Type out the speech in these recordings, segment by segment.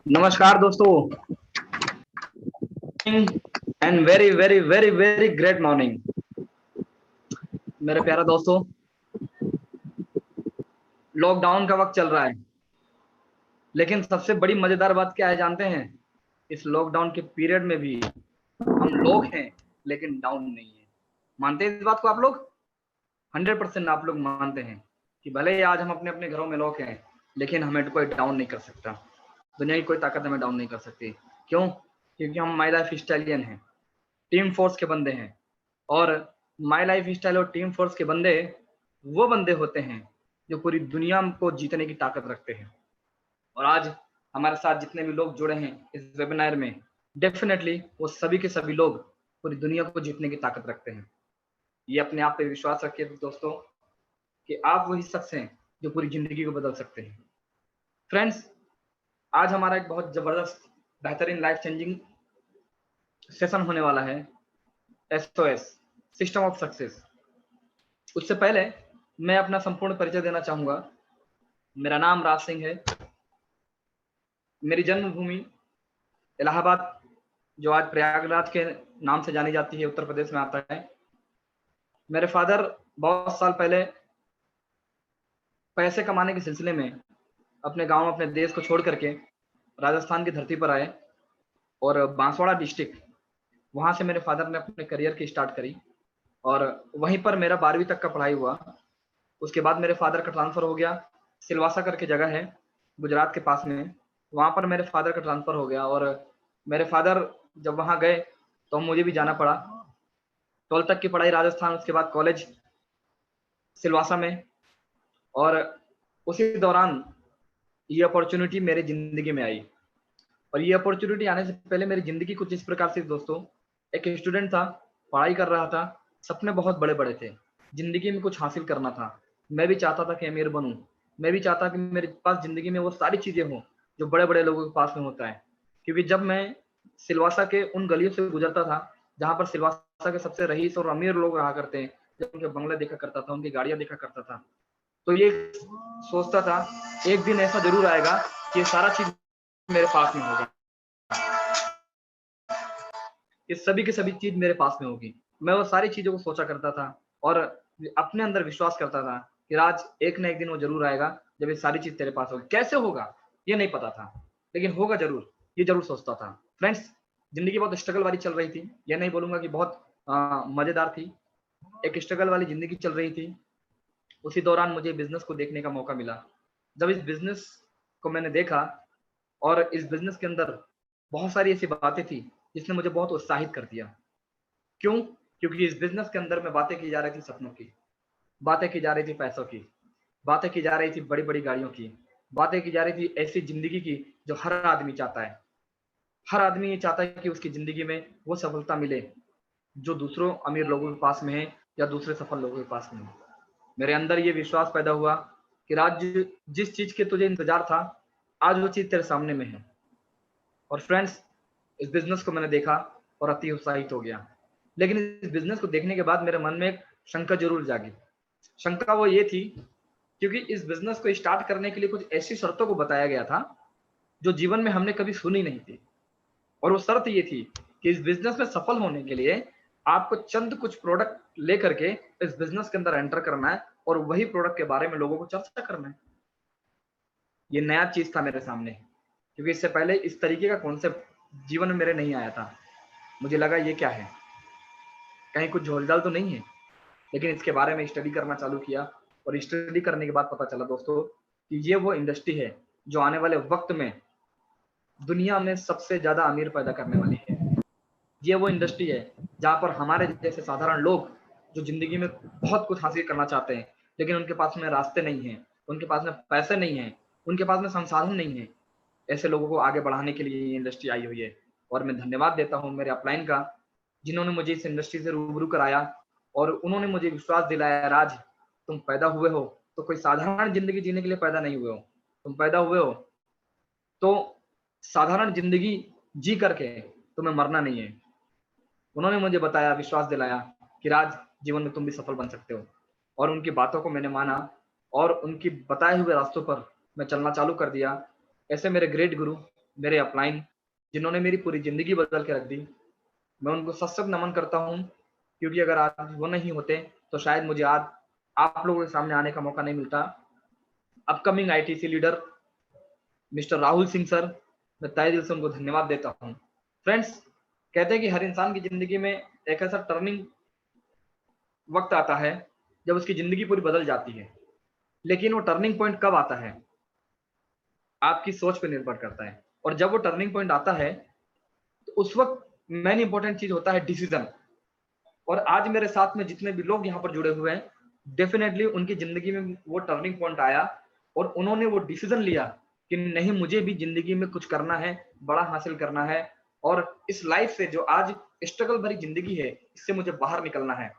नमस्कार दोस्तों and very very very very great morning मेरे प्यारे दोस्तों। लॉकडाउन का वक्त चल रहा है, लेकिन सबसे बड़ी मजेदार बात क्या है जानते हैं? इस लॉकडाउन के पीरियड में भी हम लोग हैं, लेकिन डाउन नहीं है। मानते हैं इस बात को आप लोग? 100% आप लोग मानते हैं कि भले ही आज हम अपने अपने घरों में लॉक हैं, लेकिन हमें कोई डाउन नहीं कर सकता। दुनिया की कोई ताकत हमें डाउन नहीं कर सकती। क्यों? क्योंकि हम माई लाइफ स्टाइलियन हैं, टीम फोर्स के बंदे हैं। और माई लाइफ स्टाइल और टीम फोर्स के बंदे वो बंदे होते हैं जो पूरी दुनिया को जीतने की ताकत रखते हैं। और आज हमारे साथ जितने भी लोग जुड़े हैं इस वेबिनार में, डेफिनेटली वो सभी के सभी लोग पूरी दुनिया को जीतने की ताकत रखते हैं। ये अपने आप पे विश्वास रखिए दोस्तों कि आप वही शख्स हैं जो पूरी जिंदगी को बदल सकते हैं। फ्रेंड्स, आज हमारा एक बहुत जबरदस्त बेहतरीन लाइफ चेंजिंग सेशन होने वाला है, SOS सिस्टम ऑफ सक्सेस। उससे पहले मैं अपना संपूर्ण परिचय देना चाहूंगा। मेरा नाम राज सिंह है। मेरी जन्मभूमि इलाहाबाद, जो आज प्रयागराज के नाम से जानी जाती है, उत्तर प्रदेश में आता है। मेरे फादर बहुत साल पहले पैसे कमाने के सिलसिले में अपने गांव, अपने देश को छोड़ करके राजस्थान की धरती पर आए और बांसवाड़ा डिस्ट्रिक्ट, वहां से मेरे फादर ने अपने करियर की स्टार्ट करी और वहीं पर मेरा 12वीं तक का पढ़ाई हुआ। उसके बाद मेरे फादर का ट्रांसफर हो गया, सिलवासा करके जगह है गुजरात के पास में, वहां पर मेरे फादर का ट्रांसफर हो गया। और मेरे फादर जब वहां गए तो मुझे भी जाना पड़ा। 12th तक की पढ़ाई राजस्थान, उसके बाद कॉलेज सिलवासा में। और उसी दौरान ये अपॉर्चुनिटी मेरी जिंदगी में आई। और ये अपॉर्चुनिटी आने से पहले मेरी जिंदगी कुछ इस प्रकार से दोस्तों, एक स्टूडेंट था, पढ़ाई कर रहा था, सपने बहुत बड़े बड़े थे, जिंदगी में कुछ हासिल करना था। मैं भी चाहता था कि अमीर बनूं, मैं भी चाहता कि मेरे पास जिंदगी में वो सारी चीजें हों जो बड़े बड़े लोगों के पास में होता है। क्योंकि जब मैं सिलवासा के उन गलियों से गुजरता था जहां पर सिलवासा के सबसे रईस और अमीर लोग रहा करते हैं, जब उनके बंगले देखा करता था, उनकी गाड़ियां देखा करता था, तो ये सोचता था एक दिन ऐसा जरूर आएगा कि ये सारा चीज मेरे पास में होगा, ये सभी की सभी चीज मेरे पास में होगी। मैं वो सारी चीजों को सोचा करता था और अपने अंदर विश्वास करता था कि राज, एक ना एक दिन वो जरूर आएगा जब ये सारी चीज तेरे पास होगी। कैसे होगा ये नहीं पता था, लेकिन होगा जरूर, ये जरूर सोचता था। फ्रेंड्स, जिंदगी बहुत स्ट्रगल वाली चल रही थी, ये नहीं बोलूंगा कि बहुत मजेदार थी। एक स्ट्रगल वाली जिंदगी चल रही थी। उसी दौरान मुझे बिजनेस को देखने का मौका मिला। जब इस बिजनेस को मैंने देखा और इस बिजनेस के अंदर बहुत सारी ऐसी बातें थी जिसने मुझे बहुत उत्साहित कर दिया। क्यों? क्योंकि इस बिजनेस के अंदर में बातें की जा रही थी सपनों की, बातें की जा रही थी पैसों की, बातें की जा रही थी बड़ी बड़ी गाड़ियों की, बातें की जा रही थी ऐसी जिंदगी की जो हर आदमी चाहता है। हर आदमी ये चाहता है कि उसकी जिंदगी में वो सफलता मिले जो दूसरों अमीर लोगों के पास में है या दूसरे सफल लोगों के पास में है। मेरे अंदर ये विश्वास पैदा हुआ कि राज, जिस चीज के तुझे इंतजार था, आज वो चीज तेरे सामने में है। और फ्रेंड्स, इस बिजनेस को मैंने देखा और अति उत्साहित हो गया। लेकिन इस बिजनेस को देखने के बाद मेरे मन में एक शंका जरूर जागी। शंका वो ये थी क्योंकि इस बिजनेस को स्टार्ट करने के लिए कुछ ऐसी शर्तों को बताया गया था जो जीवन में हमने कभी सुनी नहीं थी। और वो शर्त ये थी कि इस बिजनेस में सफल होने के लिए आपको चंद कुछ प्रोडक्ट लेकर के इस बिजनेस के अंदर एंटर करना है और वही प्रोडक्ट के बारे में लोगों को चर्चा करना है। ये नया चीज था मेरे सामने, क्योंकि इससे पहले इस तरीके का कॉन्सेप्ट जीवन में मेरे नहीं आया था। मुझे लगा ये क्या है, कहीं कुछ झोलझाल तो नहीं है। लेकिन इसके बारे में स्टडी करना चालू किया और स्टडी करने के बाद पता चला दोस्तों कि ये वो इंडस्ट्री है जो आने वाले वक्त में दुनिया में सबसे ज्यादा अमीर पैदा करने वाली है। ये वो इंडस्ट्री है जहां पर हमारे जैसे साधारण लोग जो जिंदगी में बहुत कुछ हासिल करना चाहते हैं, लेकिन उनके पास में रास्ते नहीं है, उनके पास में पैसे नहीं है, उनके पास में संसाधन नहीं है, ऐसे लोगों को आगे बढ़ाने के लिए ये इंडस्ट्री आई हुई है। और मैं धन्यवाद देता हूँ मेरे अपलाइन का, जिन्होंने मुझे इस इंडस्ट्री से रूबरू कराया और उन्होंने मुझे विश्वास दिलाया, राज तुम पैदा हुए हो तो कोई साधारण जिंदगी जीने के लिए पैदा नहीं हुए हो, तुम पैदा हुए हो तो साधारण जिंदगी जी करके तुम्हें मरना नहीं है। उन्होंने मुझे बताया, विश्वास दिलाया कि राज, जीवन में तुम भी सफल बन सकते हो। और उनकी बातों को मैंने माना और उनकी बताए हुए रास्तों पर मैं चलना चालू कर दिया। ऐसे मेरे ग्रेट गुरु मेरे अपलाइन, जिन्होंने मेरी पूरी ज़िंदगी बदल के रख दी। मैं उनको सशक्त नमन करता हूँ, क्योंकि अगर आज वो नहीं होते, तो शायद मुझे आज आप लोगों के सामने आने का मौका नहीं मिलता। Upcoming ITC leader mister Rahul Singh sir, मैं तहे दिल से उनको धन्यवाद देता हूँ। फ्रेंड्स, कहते हैं कि हर इंसान की ज़िंदगी में एक ऐसा टर्निंग वक़्त आता है, जब उसकी ज़िंदगी पूरी बदल जाती है। लेकिन वो टर्निंग पॉइंट कब आता है? आपकी सोच पे निर्भर करता है। और जब वो टर्निंग पॉइंट आता है, तो उस वक़्त मेन इंपॉर्टेंट चीज़ होता है डिसीज़न। और आज मेरे साथ में जितने भी लोग यहाँ पर जुड़े हुए हैं, डेफ़िनेटली उनकी ज़िंदगी में वो टर्निंग पॉइंट आया और उन्होंने वो डिसीज़न लिया कि नहीं, मुझे भी ज़िंदगी में कुछ करना है, बड़ा हासिल करना है और इस लाइफ़ से जो आज स्ट्रगल भरी ज़िंदगी है, इससे मुझे बाहर निकलना है।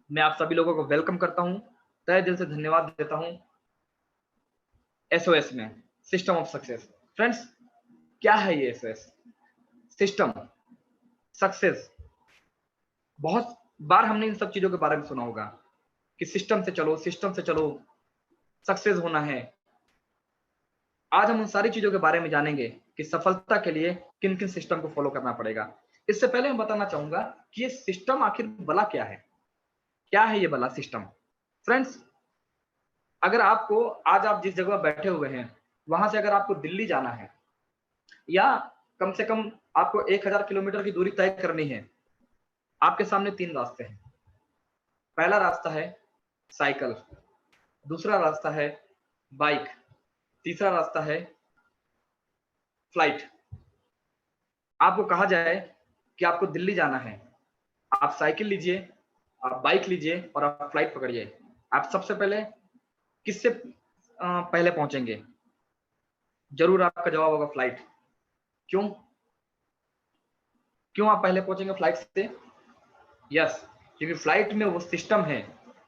मैं आप सभी लोगों को वेलकम करता हूँ, तहे दिल से धन्यवाद देता हूँ एसओएस में, सिस्टम ऑफ सक्सेस। फ्रेंड्स, क्या है ये एसओएस? System, success. बहुत बार हमने इन सब चीज़ों के बारे में सुना होगा कि सिस्टम से चलो, सक्सेस होना है। आज हम उन सारी चीज़ों के बारे में जानेंगे कि सफलता के लिए किन-किन सिस्टम को फॉलो करना पड़ेगा। इससे पहले मैं बताना चाहूँगा कि ये सिस्टम आखिर भला क्या है? क्या है ये भला सिस्टम? फ्रेंड्स, अगर आपको आज आप जिस जगह बैठे हुए हैं, वहाँ से अगर आपको दिल्ली जाना है या कम से कम आपको 1000 किलोमीटर की दूरी तय करनी है, आपके सामने 3 रास्ते हैं। पहला रास्ता है साइकिल, दूसरा रास्ता है बाइक, तीसरा रास्ता है फ्लाइट। आपको कहा जाए कि आपको दिल्ली जाना है, आप साइकिल लीजिए, आप बाइक लीजिए और आप फ्लाइट पकड़िए। आप सबसे पहले किससे पहले पहुंचेंगे? जरूर आपका जवाब होगा फ्लाइट। क्यों? क्यों आप पहले पहुंचेंगे फ्लाइट से? यस, क्योंकि फ्लाइट में वो सिस्टम है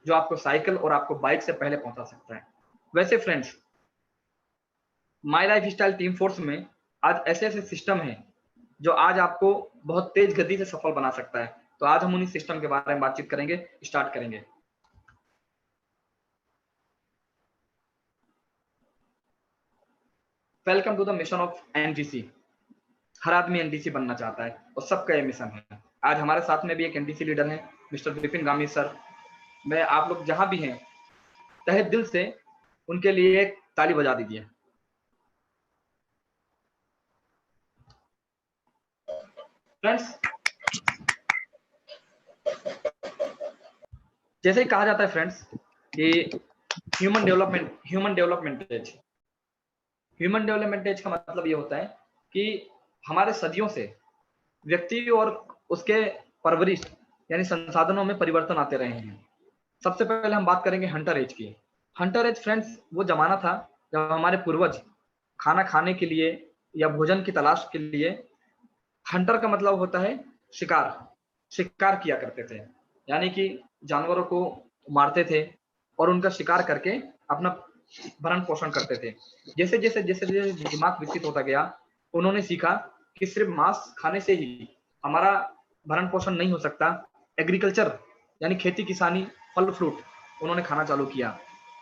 जो आपको साइकिल और आपको बाइक से पहले पहुंचा सकता है। वैसे friends, my life style team force में आज ऐसे-ऐसे सिस्टम हैं जो आज आपको बहुत तेज गति से सफल बना सकता है। तो आज हम उन्हीं सिस्टम के बारे में बातचीत करेंगे, स्टार्ट करेंगे। Welcome to the mission of NDC. हर आदमी एनडीसी बनना चाहता है और सबका ये मिशन है। आज हमारे साथ में भी एक एनडीसी लीडर है, मिस्टर विपिन गामी सर। मैं आप लोग जहां भी हैं, तहे दिल से उनके लिए एक ताली बजा दीजिए। फ्रेंड्स, जैसे ही कहा जाता है फ्रेंड्स कि human development age. Human development age का मतलब ये होता है कि हमारे सदियों से व्यक्ति और उसके परवरिश यानी संसाधनों में परिवर्तन आते रहे हैं। सबसे पहले हम बात करेंगे हंटर एज की। हंटर एज फ्रेंड्स वो जमाना था जब हमारे पूर्वज खाना खाने के लिए या भोजन की तलाश के लिए, हंटर का मतलब होता है शिकार, शिकार किया करते थे। यानी कि जानवरों को मारते थे और उनका शिकार करके अपना भरण पोषण करते थे। जैसे जैसे दिमाग विकसित होता गया, उन्होंने सीखा कि सिर्फ मांस खाने से ही हमारा भरण पोषण नहीं हो सकता। एग्रीकल्चर यानी खेती किसानी, फल फ्रूट उन्होंने खाना चालू किया,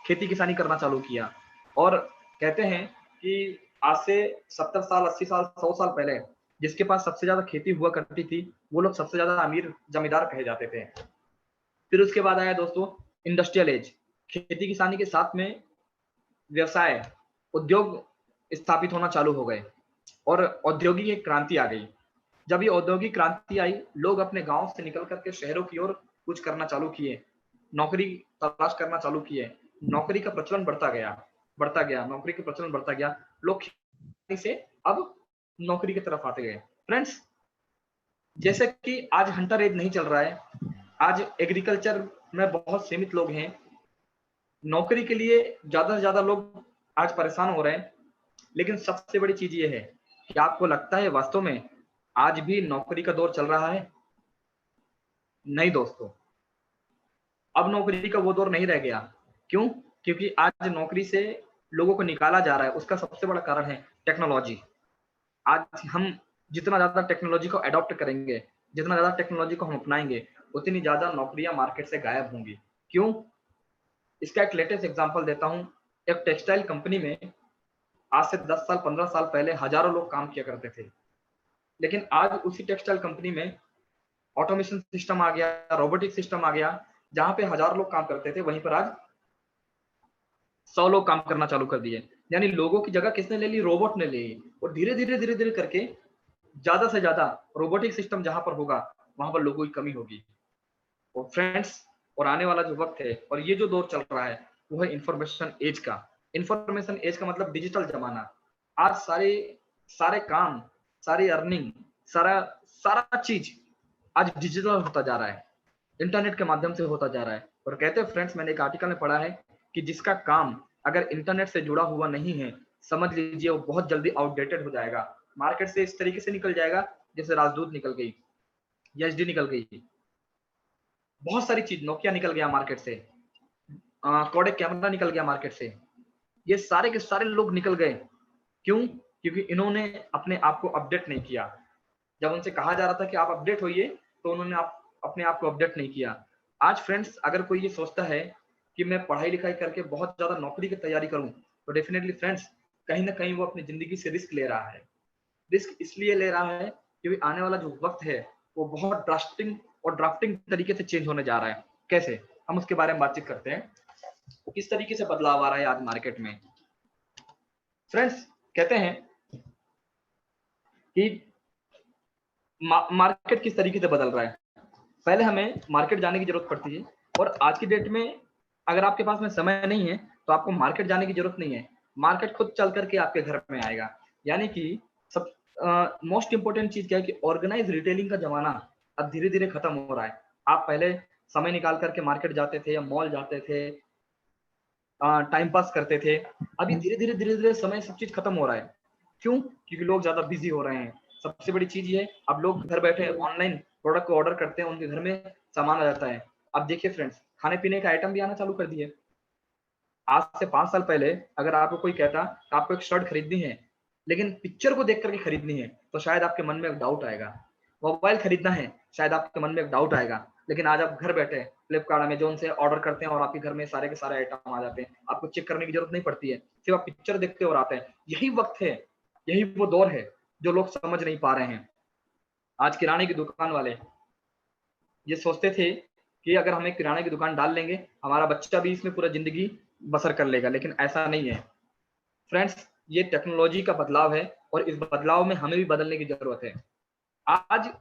खेती किसानी करना चालू किया। और कहते हैं कि आज से 70 साल, 80 साल, 100 साल पहले जिसके पास सबसे ज्यादा खेती हुआ करती थी, वो लोग सबसे ज्यादा अमीर जमींदार कहे जाते थे। फिर उसके बाद आया दोस्तों इंडस्ट्रियल एज। खेती किसानी के साथ में व्यवसाय, उद्योग स्थापित होना चालू हो गए और औद्योगिक एक क्रांति आ गई। जब ये औद्योगिक क्रांति आई, लोग अपने गांव से निकल करके शहरों की ओर कुछ करना चालू किए, नौकरी तलाश करना चालू किए। नौकरी का प्रचलन बढ़ता गया, नौकरी का प्रचलन बढ़ता गया। लोग खेती से अब नौकरी की तरफ आते गए। फ्रेंड्स, जैसे कि आज हंटर एज नहीं चल रहा है, आज एग्रीकल्चर में बहुत सीमित लोग हैं। नौकरी के लिए ज्यादा से ज्यादा लोग आज परेशान हो रहे हैं। लेकिन सबसे बड़ी चीज ये है कि आपको लगता है वास्तव में आज भी नौकरी का दौर चल रहा है? नहीं दोस्तों, अब नौकरी का वो दौर नहीं रह गया। क्यों? क्योंकि आज नौकरी से लोगों को निकाला जा रहा है। उसका सबसे बड़ा कारण है टेक्नोलॉजी। आज हम जितना ज्यादा टेक्नोलॉजी को अडॉप्ट करेंगे, जितना ज्यादा टेक्नोलॉजी को हम अपनाएंगे, उतनी ज्यादा नौकरियां मार्केट से गायब होंगी। क्यों? इसका एक लेटेस्ट एग्जांपल देता हूं। एक टेक्सटाइल कंपनी में आज से 10 साल 15 साल पहले हजारों लोग काम किया करते थे, लेकिन आज उसी टेक्सटाइल कंपनी में ऑटोमेशन सिस्टम आ गया, रोबोटिक सिस्टम आ गया, जहां पे हजारों लोग काम करते थे वहीं पर आज 100 लोग काम करना चालू कर दिए। यानी लोगों की जगह किसने ले ली? रोबोट ने ले ली। और धीरे धीरे धीरे धीरे करके ज्यादा से ज्यादा रोबोटिक सिस्टम जहां पर होगा वहां पर लोगों की कमी होगी। और फ्रेंड्स, और आने वाला जो वक्त है और ये जो दौर चल रहा है वो है इंफॉर्मेशन एज का। इंफॉर्मेशन एज का मतलब डिजिटल जमाना। आज सारे सारे काम, सारी अर्निंग, सारा सारा चीज आज डिजिटल होता जा रहा है, इंटरनेट के माध्यम से होता जा रहा है। और कहते हैं फ्रेंड्स, मैंने एक आर्टिकल में पढ़ा है कि जिसका काम अगर इंटरनेट से जुड़ा हुआ नहीं है, समझ लीजिए वो बहुत जल्दी आउटडेटेड हो जाएगा, मार्केट से इस तरीके से निकल जाएगा जैसे राजदूत निकल गई, एचडी निकल गई, बहुत सारी चीज, नोकिया निकल गया मार्केट से, कोडेक कैमरा निकल गया मार्केट से। ये सारे के सारे लोग निकल गए। क्यों? क्योंकि इन्होंने अपने आप को अपडेट नहीं किया। जब उनसे कहा जा रहा था कि आप अपडेट होइए, तो उन्होंने अपने आप को अपडेट नहीं किया। आज फ्रेंड्स, अगर कोई ये सोचता है कि मैं पढ़ाई लिखाई करके बहुत ज्यादा नौकरी की तैयारी करूं, तो डेफिनेटली फ्रेंड्स, कहीं ना कहीं वो अपनी जिंदगी से रिस्क ले रहा है। रिस्क इसलिए ले रहा है क्योंकि आने वाला जो वक्त है वो बहुत ड्राफ्टिंग तरीके से चेंज होने जा रहा है। कैसे? हम उसके बारे में बातचीत करते हैं, किस तरीके से बदलाव आ रहा है आज मार्केट में। फ्रेंड्स, कहते हैं कि मार्केट किस तरीके से बदल रहा है। पहले हमें मार्केट जाने की जरूरत पड़ती है, और आज की डेट में अगर आपके पास में समय नहीं है तो आपको मार्केट जाने की जरूरत नहीं है, मार्केट खुद चल करके आपके घर में आएगा। यानी कि सब मोस्ट इंपोर्टेंट चीज क्या है कि ऑर्गेनाइज रिटेलिंग का जमाना अब धीरे धीरे खत्म हो रहा है। आप पहले समय निकाल करके मार्केट जाते थे या मॉल जाते थे, टाइम पास करते थे। अभी धीरे धीरे धीरे धीरे समय सब चीज खत्म हो रहा है। क्यों? क्योंकि लोग ज्यादा बिजी हो रहे हैं। सबसे बड़ी चीज ये है, अब लोग घर बैठे ऑनलाइन प्रोडक्ट को ऑर्डर करते हैं, उनके घर में सामान आ जाता है। अब देखिए फ्रेंड्स, खाने पीने का आइटम भी आना चालू कर दिए। आज से 5 साल पहले अगर आपको कोई कहता कि आपको एक शर्ट खरीदनी है, लेकिन पिक्चर को देख करके खरीदनी है, तो शायद आपके मन में एक डाउट आएगा। मोबाइल खरीदना है, शायद आपके मन में एक डाउट आएगा। लेकिन आज आप घर बैठे फ्लिपकार्ट, अमेजोन से ऑर्डर करते हैं और आपके घर में सारे के सारे आइटम आ जाते हैं। आपको चेक करने की जरूरत नहीं पड़ती है, सिर्फ आप पिक्चर देखते और आते हैं। यही वक्त है, यही वो दौर है जो लोग समझ नहीं पा रहे हैं। आज किराने की दुकान वाले ये सोचते थे कि अगर हम एक किराने की दुकान डाल लेंगे, हमारा बच्चा भी इसमें पूरा जिंदगी बसर कर लेगा, लेकिन ऐसा नहीं है। फ्रेंड्स, ये टेक्नोलॉजी का बदलाव है और इस बदलाव में हमें भी बदलने की जरूरत है। आज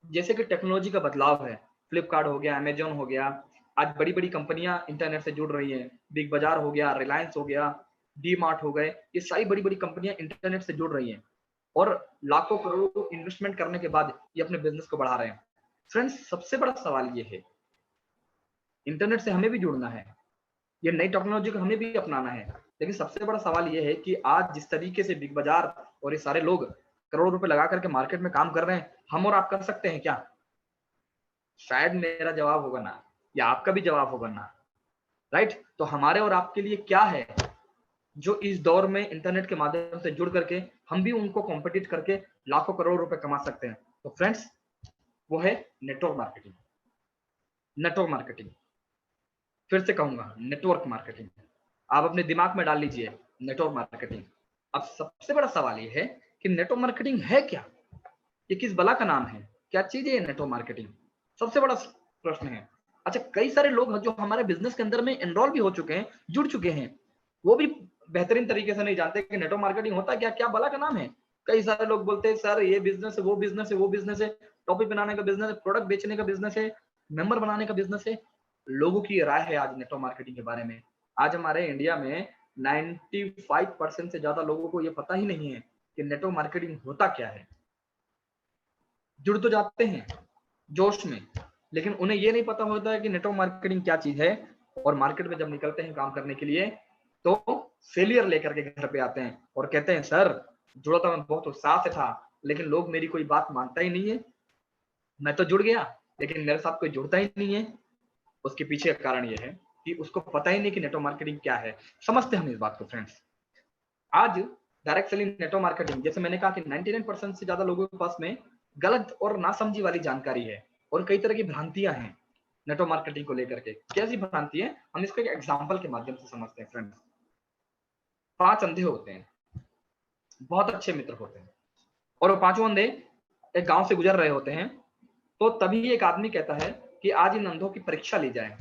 जैसे कि टेक्नोलॉजी का बदलाव है, फ्लिपकार्ट हो गया, अमेजोन हो गया, आज बड़ी बड़ी कंपनियां इंटरनेट से जुड़ रही हैं। बिग बाजार हो गया, रिलायंस हो गया, डी मार्ट हो गए, ये सारी बड़ी बड़ी कंपनियां इंटरनेट से जुड़ रही हैं और लाखों करोड़ों इन्वेस्टमेंट करने के बाद ये अपने बिजनेस को बढ़ा रहे हैं। फ्रेंड्स, सबसे बड़ा सवाल ये है, इंटरनेट से हमें भी जुड़ना है, ये नई टेक्नोलॉजी को हमें भी अपनाना है, लेकिन सबसे बड़ा सवाल ये है कि आज जिस तरीके से बिग बाजार और ये सारे लोग करोड़ों रुपए लगा करके मार्केट में काम कर रहे हैं, हम और आप कर सकते हैं क्या? शायद मेरा जवाब होगा ना, या आपका भी जवाब होगा ना। राइट? तो हमारे और आपके लिए क्या है जो इस दौर में इंटरनेट के माध्यम से जुड़ करके हम भी उनको कॉम्पिटिट करके लाखों करोड़ रुपए कमा सकते हैं? तो फ्रेंड्स, वो है नेटवर्क मार्केटिंग। नेटवर्क मार्केटिंग, फिर से कहूंगा, नेटवर्क मार्केटिंग। आप अपने दिमाग में डाल लीजिए, नेटवर्क मार्केटिंग। अब सबसे बड़ा सवाल ये है कि नेटवर्क मार्केटिंग है क्या? ये किस बला का नाम है? क्या चीज है नेटवर्क मार्केटिंग? सबसे बड़ा प्रश्न है। अच्छा, कई सारे लोग जो हमारे बिजनेस के अंदर में एनरोल भी हो चुके हैं, जुड़ चुके हैं, वो भी बेहतरीन तरीके से नहीं जानते कि नेटवर्क मार्केटिंग होता क्या, क्या बला का नाम है। कई सारे लोग बोलते हैं सर ये बिजनेस है, वो बिजनेस है, वो बिजनेस है, टॉपिक बनाने का बिजनेस है, प्रोडक्ट बेचने का बिजनेस है, मेंबर बनाने का बिजनेस है। लोगों की राय है आज नेटवर्क मार्केटिंग के बारे में। आज हमारे इंडिया में 95% से ज्यादा लोगों को ये पता ही नहीं है कि नेटवर्क मार्केटिंग होता क्या है। जुड़ तो जाते हैं जोश में, लेकिन उन्हें ये नहीं पता होता है कि नेटवर्क मार्केटिंग क्या चीज है। और मार्केट में जब निकलते हैं काम करने के लिए, तो फेलियर लेकर के घर पे आते हैं और कहते हैं सर जुड़ा तो मैं बहुत उत्साह से था, लेकिन लोग मेरी कोई बात मानता ही नहीं है। मैं तो जुड़ गया लेकिन मेरे साथ कोई जुड़ता ही नहीं है। उसके पीछे का कारण यह है कि उसको पता ही नहीं कि नेटवर्क मार्केटिंग क्या है। समझते हम इस बात को फ्रेंड्स। आज डायरेक्ट सेलिंग नेटवर्क मार्केटिंग, जैसे मैंने कहा कि 99% से ज्यादा लोगों के पास में गलत और नासमझी वाली जानकारी है और कई तरह की भ्रांतियां हैं नेटवर्क मार्केटिंग को लेकर के। कैसी भ्रांति है, हम इसको एक एग्जांपल के माध्यम से समझते हैं फ्रेंड्स। 5 अंधे होते हैं, बहुत अच्छे मित्र होते हैं। और वो पांचों अंधे एक गांव से गुजर रहे होते हैं, तो तभी एक आदमी कहता है कि आज इन अंधों की परीक्षा ली जाए।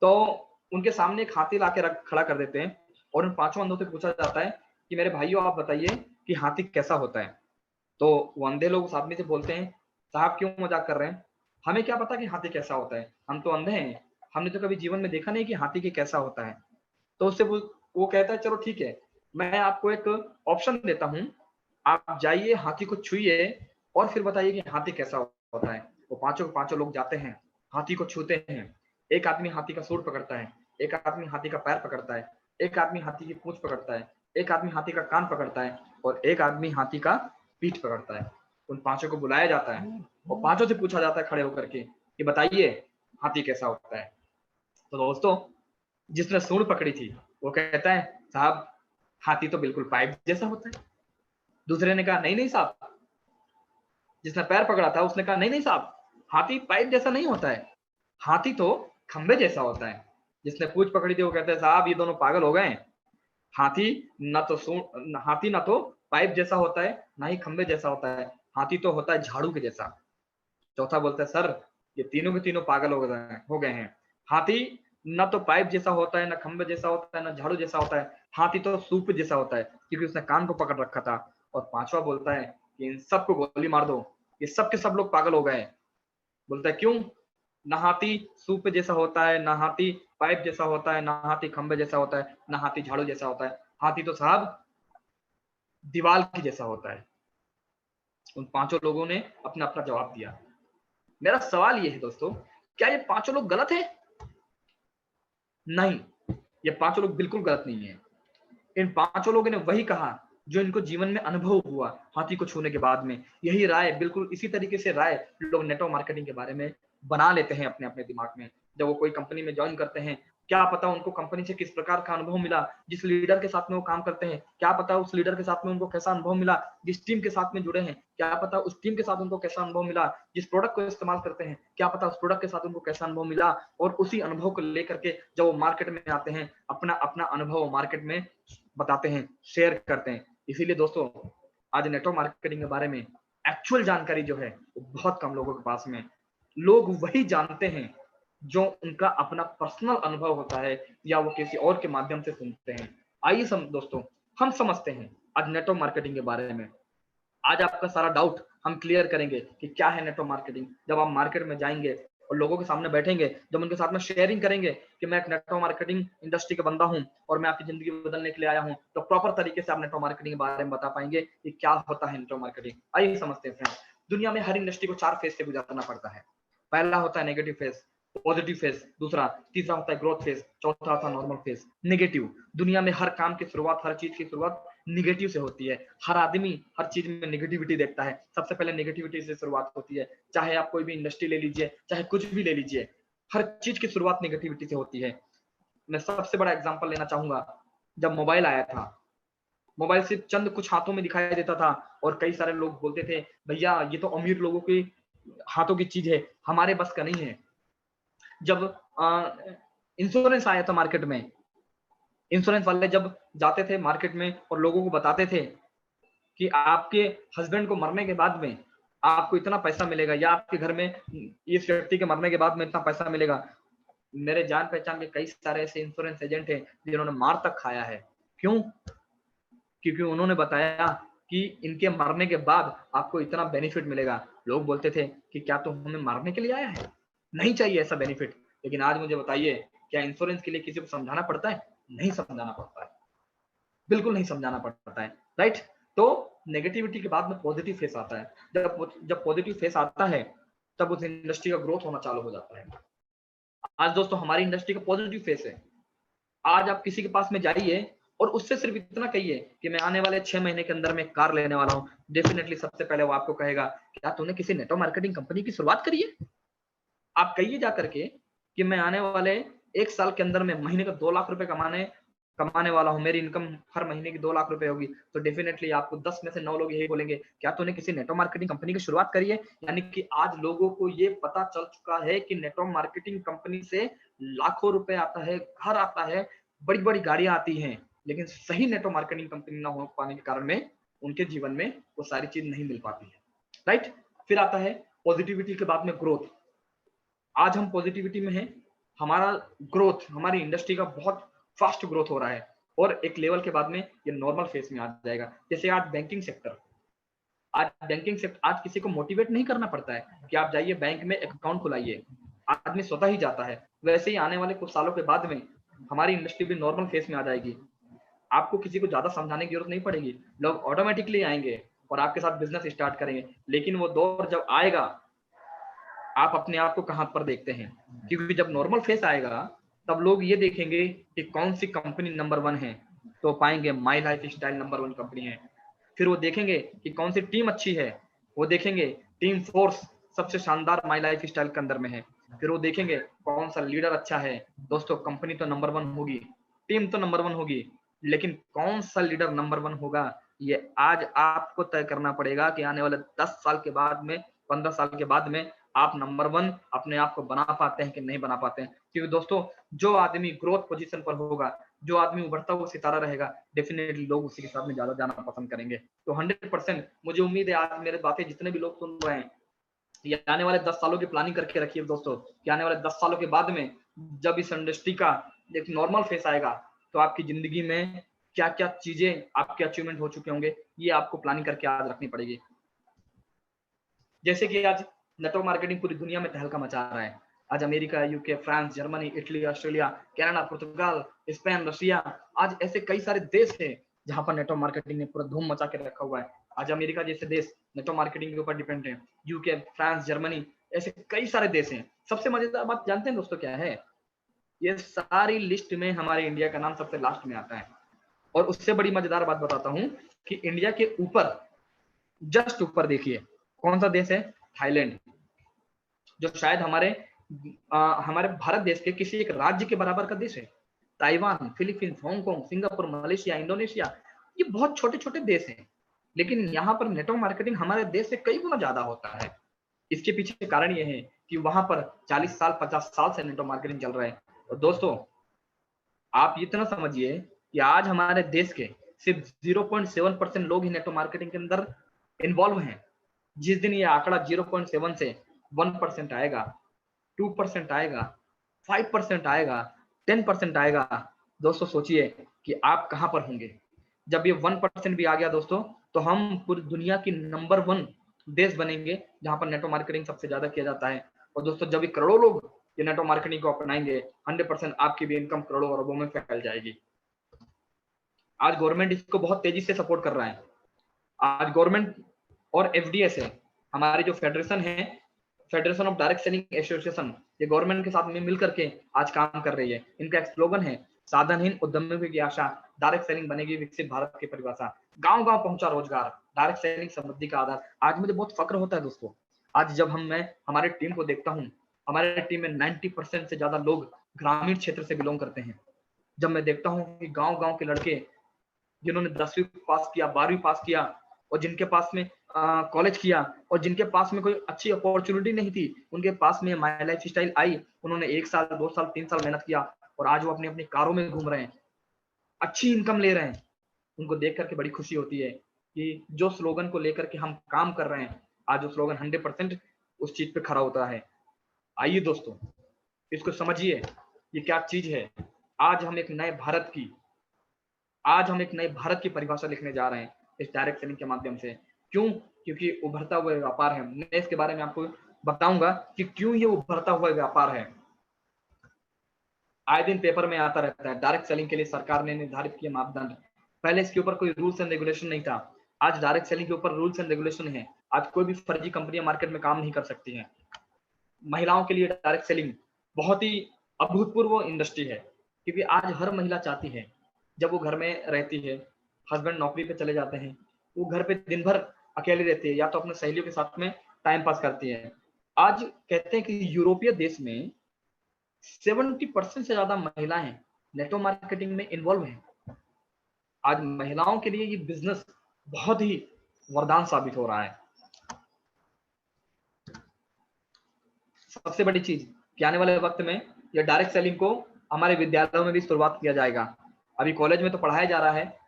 तो उनके सामने एक हाथी लाके रख खड़ा कर देते हैं और उन पांचों अंधों से पूछा जाता है कि मेरे भाइयों आप बताइए कि हाथी कैसा होता है। तो वो अंधे लोग उस आदमी से बोलते हैं, साहब क्यों मजाक कर रहे हैं, हमें क्या पता कि हाथी कैसा होता है, हम तो अंधे हैं, हमने तो कभी जीवन में देखा नहीं कि हाथी के कैसा होता है। तो उससे वो कहता है चलो ठीक है, मैं आपको एक ऑप्शन देता हूँ, आप जाइए हाथी को छुइए और फिर बताइए कि हाथी कैसा होता है। वो पांचों पांचों लोग जाते हैं, हाथी को छूते हैं। एक आदमी हाथी का सूंड पकड़ता है, एक आदमी हाथी का पैर पकड़ता है, एक आदमी हाथी की पूंछ पकड़ता है, एक आदमी हाथी का कान पकड़ता है और एक आदमी हाथी का पीठ पकड़ता है। उन पांचों को बुलाया जाता है और पांचों से पूछा जाता है खड़े होकर के कि बताइए हाथी कैसा होता है। तो दोस्तों, जिसने सूंड पकड़ी थी वो कहता है साहब हाथी तो बिल्कुल पाइप जैसा होता है। दूसरे ने कहा नहीं नहीं साहब, जिसने पैर पकड़ा था उसने कहा नहीं नहीं साहब, हाथी पाइप जैसा नहीं होता है, हाथी तो खंबे जैसा होता है। जिसने पूंछ पकड़ी थी वो कहते हैं साहब ये दोनों पागल हो गए, हाथी हाथी ना तो पाइप जैसा होता है ना ही खंबे जैसा होता है, हाथी तो होता है झाड़ू के जैसा। चौथा बोलता है सर ये तीनों के तीनों पागल हो गए हैं, हाथी ना तो पाइप जैसा होता है, ना खंबे जैसा होता है, ना झाड़ू जैसा होता है, हाथी तो सूप जैसा होता है क्योंकि उसने कान को पकड़ रखा था। और पांचवा बोलता है कि इन सबको गोली मार दो, ये सब के सब लोग पागल हो गए। बोलता है क्यों, ना हाथी सूप जैसा होता है, ना हाथी पाइप जैसा होता है, ना हाथी खंबे जैसा होता है, ना हाथी झाड़ू जैसा होता है, हाथी तो साहब दीवार की जैसा होता है। उन पांचों लोगों ने अपना अपना जवाब दिया। मेरा सवाल ये है दोस्तों, क्या ये पांचों लोग गलत है? नहीं, ये पांचों लोग बिल्कुल गलत नहीं है। इन पांचों लोगों ने वही कहा जो इनको जीवन में अनुभव हुआ हाथी को छूने के बाद में। यही राय, बिल्कुल इसी तरीके से राय लोग नेटवर्क मार्केटिंग के बारे में बना लेते हैं अपने अपने दिमाग में। जब वो कोई कंपनी में ज्वाइन करते हैं, क्या पता उनको कंपनी से किस प्रकार का अनुभव मिला, जिस लीडर के साथ में वो काम करते हैं क्या पता उस लीडर के साथ में उनको कैसा अनुभव मिला, जिस टीम के साथ में जुड़े हैं क्या पता उस टीम के साथ उनको कैसा अनुभव मिला, जिस प्रोडक्ट को इस्तेमाल करते हैं क्या पता उस प्रोडक्ट के साथ उनको कैसा अनुभव मिला। और उसी अनुभव को लेकर के जब वो मार्केट में आते हैं, अपना अपना अनुभव मार्केट में बताते हैं, शेयर करते हैं। इसीलिए दोस्तों, आज नेटवर्क मार्केटिंग के बारे में एक्चुअल जानकारी जो है वो बहुत कम लोगों के पास में। लोग वही जानते हैं जो उनका अपना पर्सनल अनुभव होता है या वो किसी और के माध्यम से सुनते हैं। आइए दोस्तों, हम समझते हैं आज नेटवर्क मार्केटिंग के बारे में। आज आपका सारा डाउट हम क्लियर करेंगे कि क्या है नेटवर्क मार्केटिंग। जब आप मार्केट में जाएंगे और लोगों के सामने बैठेंगे, जब उनके साथ में शेयरिंग करेंगे कि मैं एक नेटवर्क मार्केटिंग इंडस्ट्री का बंदा हूं और मैं आपकी जिंदगी बदलने के लिए आया हूं, तो प्रॉपर तरीके से आप नेटवर्क मार्केटिंग के बारे में बता पाएंगे कि क्या होता है नेटवर्क मार्केटिंग। आइए समझते हैं फ्रेंड्स। दुनिया में हर इंडस्ट्री को 4 फेज से गुजरना पड़ता है। पहला होता है नेगेटिव फेज, पॉजिटिव फेज दूसरा, तीसरा होता है ग्रोथ फेज, चौथा होता है नॉर्मल फेज। नेगेटिव, दुनिया में हर काम की शुरुआत, हर चीज की शुरुआत निगेटिव से होती है। हर आदमी हर चीज में नेगेटिविटी देखता है, सबसे पहले नेगेटिविटी से शुरुआत होती है। चाहे आप कोई भी इंडस्ट्री ले लीजिए, चाहे कुछ भी ले लीजिए, हर चीज की शुरुआत नेगेटिविटी से होती है। मैं सबसे बड़ा एग्जांपल लेना चाहूंगा, जब मोबाइल आया था, मोबाइल सिर्फ चंद कुछ हाथों में दिखाई देता था और कई सारे लोग बोलते थे भैया ये तो अमीर लोगों के हाथों की चीज है, हमारे बस का नहीं है। जब इंश्योरेंस आया था मार्केट में, इंश्योरेंस वाले जब जाते थे मार्केट में और लोगों को बताते थे कि आपके हस्बैंड को मरने के बाद में आपको इतना पैसा मिलेगा या आपके घर में इस व्यक्ति के मरने के बाद में इतना पैसा मिलेगा, मेरे जान पहचान के कई सारे ऐसे इंश्योरेंस एजेंट हैं जिन्होंने मार तक खाया है। क्यों? क्योंकि उन्होंने बताया कि इनके मरने के बाद आपको इतना बेनिफिट मिलेगा। लोग बोलते थे कि क्या तू हमें मारने के लिए आया है, नहीं चाहिए ऐसा बेनिफिट। लेकिन आज मुझे बताइए, क्या इंश्योरेंस के लिए किसी को समझाना पड़ता है? नहीं समझाना पड़ता है, बिल्कुल नहीं समझाना पड़ता है, राइट। तो नेगेटिविटी के बाद में पॉजिटिव फेस आता है। जब पॉजिटिव फेस आता है तब उस इंडस्ट्री का ग्रोथ होना चालू हो जाता है। आज दोस्तों हमारी इंडस्ट्री का पॉजिटिव फेस है। आज आप किसी के पास में जाइए और उससे सिर्फ इतना कहिए कि मैं आने वाले 6 महीने के अंदर में कार लेने वाला हूँ, डेफिनेटली सबसे पहले वो आपको कहेगा क्या तूने किसी नेटवर्क मार्केटिंग कंपनी की शुरुआत करी है। आप कहिए जा करके कि मैं आने वाले 1 साल के अंदर में महीने का 2 लाख रुपए कमाने वाला हूँ, मेरी इनकम हर महीने की 2 लाख रुपए होगी, तो डेफिनेटली आपको 10 में से 9 लोग यही बोलेंगे क्या तूने किसी नेटवर्क मार्केटिंग कंपनी की शुरुआत करी है। यानी कि आज लोगों को ये पता चल चुका है कि नेटवर्क मार्केटिंग कंपनी से लाखों रुपए आता है, घर आता है, बड़ी बड़ी गाड़ियां आती हैं, लेकिन सही नेटवर्क मार्केटिंग कंपनी ना हो पाने के कारण में उनके जीवन में वो सारी चीज नहीं मिल पाती है, राइट। फिर आता है पॉजिटिविटी के बाद में ग्रोथ। आज हम पॉजिटिविटी में हैं, हमारा ग्रोथ, हमारी इंडस्ट्री का बहुत फास्ट ग्रोथ हो रहा है, और एक लेवल के बाद में ये नॉर्मल फेस में आ जाएगा। जैसे आज बैंकिंग सेक्टर, आज किसी को मोटिवेट नहीं करना पड़ता है कि आप जाइए बैंक में एक अकाउंट खुलाइए, आदमी स्वतः ही जाता है। वैसे ही आने वाले कुछ सालों के बाद में हमारी इंडस्ट्री भी नॉर्मल फेस में आ जाएगी। आपको किसी को ज्यादा समझाने की जरूरत नहीं पड़ेगी, लोग ऑटोमेटिकली आएंगे और आपके साथ बिजनेस स्टार्ट करेंगे। लेकिन वो दौर जब आएगा, आप अपने आप को कहां पर देखते हैं? क्योंकि जब नॉर्मल फेस आएगा तब लोग ये देखेंगे कि कौन सी कंपनी नंबर 1 है, तो पाएंगे my life style number 1 company है। फिर वो देखेंगे कि कौन सी टीम अच्छी है, वो देखेंगे टीम फोर्स सबसे शानदार माई लाइफ स्टाइल के अंदर में है। फिर वो देखेंगे कौन सा लीडर अच्छा है। दोस्तों, कंपनी तो नंबर 1 होगी, टीम तो नंबर 1 होगी, लेकिन कौन सा लीडर नंबर 1 होगा, ये आज आपको तय करना पड़ेगा कि आने वाले 10 साल के बाद में, 15 साल के बाद में आप नंबर 1 अपने आप को बना पाते हैं कि नहीं बना पाते हैं। क्योंकि दोस्तों, जो आदमी ग्रोथ पोजीशन पर होगा, जो आदमी उभरता हुआ सितारा रहेगा, डेफिनेटली लोग उसी के साथ में ज्यादा जाना पसंद करेंगे। तो 100% मुझे उम्मीद है आज मेरे बातें जितने भी लोग सुन रहे हैं, ये आने वाले 10 सालों की प्लानिंग करके रखिए दोस्तों, कि आने वाले 10 सालों के बाद में जब इस इंडस्ट्री का एक नॉर्मल फेस आएगा, तो आपकी जिंदगी में क्या क्या चीजें आपके अचीवमेंट हो चुके होंगे, ये आपको प्लानिंग करके आज रखनी पड़ेगी। जैसे कि आज नेटवर्क मार्केटिंग पूरी दुनिया में तहलका मचा रहा है। आज America, UK, France, Germany, Italy, Australia, Canada, पुर्तगाल, स्पेन, रशिया, आज ऐसे कई सारे देश हैं जहां पर नेटवर्क मार्केटिंग ने पूरा धूम मचा के रखा हुआ है। आज अमेरिका जैसे देश नेटवर्क मार्केटिंग के ऊपर डिपेंड है, यूके, फ्रांस, जर्मनी, ऐसे कई सारे देश हैं। सबसे मजेदार बात जानते हैं दोस्तों क्या है? ये सारी लिस्ट में हमारे इंडिया का नाम सबसे लास्ट में आता है। और उससे बड़ी मजेदार बात बताता हूं कि इंडिया के ऊपर, जस्ट ऊपर देखिए कौन सा देश है? थाईलैंड, जो शायद हमारे भारत देश के किसी एक राज्य के बराबर का देश है। Taiwan, Philippines, Hong Kong, Singapore, Malaysia, Indonesia, ये बहुत छोटे छोटे देश हैं, लेकिन यहाँ पर नेटवर्क मार्केटिंग हमारे देश से कई गुना ज्यादा होता है। इसके पीछे कारण ये है कि वहां पर 40 साल 50 साल से नेटवर्क मार्केटिंग चल रहा है। और दोस्तों, आप इतना समझिए कि आज हमारे देश के सिर्फ 0.7% लोग ही नेटवर्क मार्केटिंग के अंदर इन्वॉल्व हैं। जिस दिन ये आंकड़ा 0.7 से 1% आएगा, 2% आएगा, 5% आएगा, 10% आएगा, दोस्तों सोचिए कि आप कहां पर होंगे। जब ये 1% भी आ गया दोस्तों, तो हम पूरी दुनिया की नंबर 1 देश बनेंगे जहां पर नेटवर्क मार्केटिंग सबसे ज्यादा किया जाता है। और दोस्तों, जब ये करोड़ों लोग ये नेटवर्क मार्केटिंग को अपनाएंगे, 100% आपकी भी इनकम करोड़ों अरबों में फैल जाएगी। आज गवर्नमेंट इसको बहुत तेजी से सपोर्ट कर रहा है। आज गवर्नमेंट और एफडीएस है, हमारी जो फेडरेशन है, federation of direct selling association, ये गवर्नमेंट के साथ में मिल करके आज काम कर रही है। इनका एक स्लोगन है, साधनहीन उद्यमियों की आशा, डायरेक्ट सेलिंग बनेगी विकसित भारत की परिभाषा। गांव गांव पहुंचा रोजगार, डायरेक्ट सेलिंग समृद्धि का आधार। आज मुझे बहुत फक्र होता है दोस्तों, आज जब मैं हमारे टीम को देखता हूँ, हमारे टीम में 90% से ज्यादा लोग ग्रामीण क्षेत्र से बिलोंग करते हैं। जब मैं देखता हूँ कि गांव गांव के लड़के जिन्होंने 10वीं पास किया, 12वीं पास किया, और जिनके पास में कॉलेज किया, और जिनके पास में कोई अच्छी अपॉर्चुनिटी नहीं थी, उनके पास में माई लाइफ स्टाइल आई, उन्होंने 1 साल, 2 साल, 3 साल मेहनत किया, और आज वो अपनी अपनी कारों में घूम रहे हैं, अच्छी इनकम ले रहे हैं। उनको देख करके बड़ी खुशी होती है कि जो स्लोगन को लेकर के हम काम कर रहे हैं, आज वो स्लोगन 100% उस चीज पे खरा होता है। आइए दोस्तों, इसको समझिए ये क्या चीज है। आज हम एक नए भारत की परिभाषा लिखने जा रहे हैं इस डायरेक्ट सेलिंग के माध्यम से। क्यों? क्योंकि उभरता हुआ व्यापार है। मैं इसके बारे में आपको बताऊंगा कि क्यों ये उभरता हुआ व्यापार है। आए दिन पेपर में आता रहता है, डायरेक्ट सेलिंग के लिए सरकार ने निर्धारित किए मापदंड। पहले इसके ऊपर कोई रूल्स एंड रेगुलेशन नहीं था, आज डायरेक्ट सेलिंग के ऊपर रूल्स एंड रेगुलेशन है। आज कोई भी फर्जी कंपनियां मार्केट में काम नहीं कर सकती हैं। महिलाओं के लिए डायरेक्ट सेलिंग बहुत ही अभूतपूर्व इंडस्ट्री है, क्योंकि आज हर महिला चाहती है, जब वो घर में रहती है, हस्बैंड नौकरी पे चले जाते हैं, वो घर पे दिन भर अकेली रहती है, या तो अपने सहेलियों के साथ में टाइम पास करती है। आज कहते हैं कि यूरोपीय देश में 70% से ज्यादा महिलाएं नेटवर्क मार्केटिंग में इन्वॉल्व हैं। आज महिलाओं के लिए ये बिजनेस बहुत ही वरदान साबित हो रहा है। सबसे बड़ी चीज कि आने वाले वक्त में यह डायरेक्ट सेलिंग को हमारे विद्यालयों में भी शुरुआत किया जाएगा। अभी कॉलेज में तो पढ़ाया जा रहा है,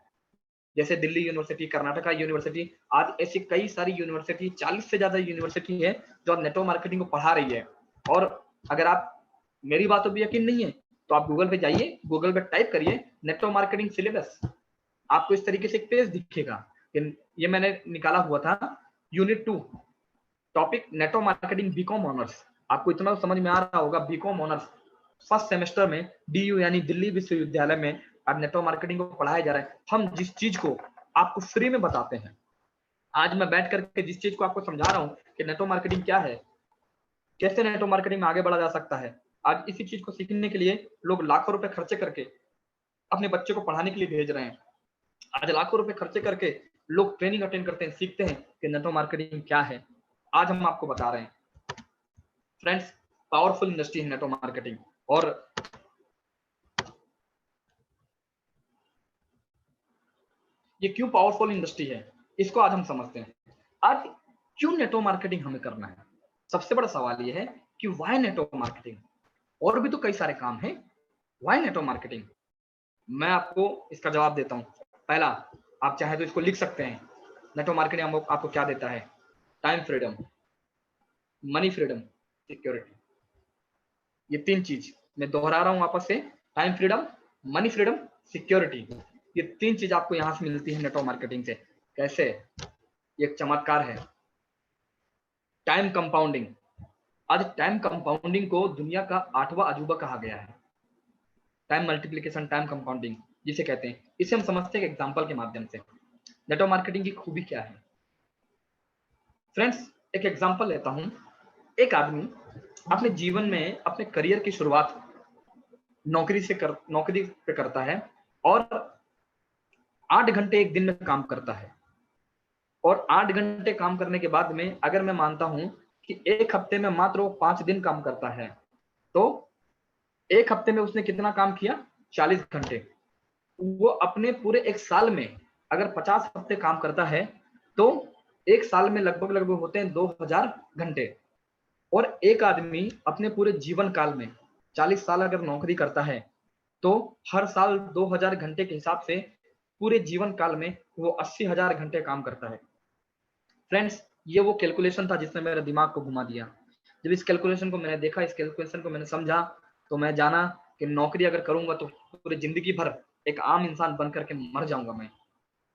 जैसे दिल्ली यूनिवर्सिटी, कर्नाटका यूनिवर्सिटी, आज ऐसी कई सारी यूनिवर्सिटी, 40 से ज्यादा यूनिवर्सिटी है जो नेटवर्क मार्केटिंग को पढ़ा रही है। और अगर आप, मेरी बातों पर यकीन नहीं है तो आप गूगल पे जाइए, गूगल पे टाइप करिए नेटवर्क मार्केटिंग सिलेबस, आपको इस तरीके से एक पेज दिखेगा। ये मैंने निकाला हुआ था, unit 2, topic network marketing BCom honours. आपको इतना समझ में आ रहा होगा, बीकॉम ऑनर्स फर्स्ट सेमेस्टर में डीयू यानी दिल्ली विश्वविद्यालय में आज नेटवर्क मार्केटिंग को पढ़ाया जा रहा है। हम जिस चीज को आपको फ्री में बताते हैं, आज मैं बैठ करके जिस चीज को आपको समझा रहा हूँ कि नेटवर्क मार्केटिंग क्या है, कैसे नेटवर्क मार्केटिंग में आगे बढ़ा जा सकता है, आज इसी चीज को सीखने के लिए लोग लाखों रुपए खर्चे करके अपने बच्चे को पढ़ाने के लिए भेज रहे हैं। आज लाखों रुपए खर्चे करके लोग ट्रेनिंग अटेंड करते हैं, सीखते हैं कि नेटवर्क मार्केटिंग क्या है। आज हम आपको बता रहे हैं फ्रेंड्स, पावरफुल इंडस्ट्री है नेटवर्क मार्केटिंग। और ये क्यों पावरफुल इंडस्ट्री है, इसको आज हम समझते हैं। आज क्यों नेटवर्क मार्केटिंग हमें करना है? सबसे बड़ा सवाल ये है कि व्हाई नेटवर्क मार्केटिंग, और भी तो कई सारे काम हैं, व्हाई नेटवर्क मार्केटिंग? मैं आपको इसका जवाब देता हूं। पहला, आप चाहे तो इसको लिख सकते हैं, नेटवर्क मार्केटिंग आपको क्या देता है? Time freedom, money freedom, security. ये तीन चीज मैं दोहरा रहा हूं वापस से, time freedom, money freedom, security. ये तीन चीज आपको यहां से मिलती है नेटवर्क मार्केटिंग से। कैसे? ये एक चमत्कार है। टाइम कंपाउंडिंग, आज टाइम कंपाउंडिंग को दुनिया का 8वां अजूबा कहा गया है। टाइम मल्टीप्लिकेशन, टाइम कंपाउंडिंग जिसे कहते हैं, इसे हम समझते हैं एग्जांपल के माध्यम से। नेटवर्क मार्केटिंग की खूबी क्या है फ्रेंड्स? एक एग्जांपल लेता हूं। एक आदमी अपने जीवन में अपने करियर की शुरुआत नौकरी पे करता है और 8 घंटे एक दिन में काम करता है। और 8 घंटे काम करने के बाद में अगर मैं मानता हूं कि एक हफ्ते में मात्र वो 5 दिन काम करता है, तो एक हफ्ते में उसने कितना काम किया? 40 घंटे। वो अपने पूरे एक साल में अगर 50 हफ्ते काम करता है तो एक साल में लगभग होते हैं 2000 घंटे। और एक आदमी अपने पूरे जीवन काल में 40 साल अगर नौकरी करता है तो हर साल 2000 घंटे के हिसाब से पूरे जीवन काल में वो 80,000 घंटे काम करता है। फ्रेंड्स, ये वो कैलकुलेशन था जिसने मेरे दिमाग को घुमा दिया। जब इस कैलकुलेशन को मैंने देखा, इस कैलकुलेशन को मैंने समझा, तो मैं जाना कि नौकरी अगर करूंगा तो पूरी जिंदगी भर एक आम इंसान बन करके मर जाऊंगा मैं,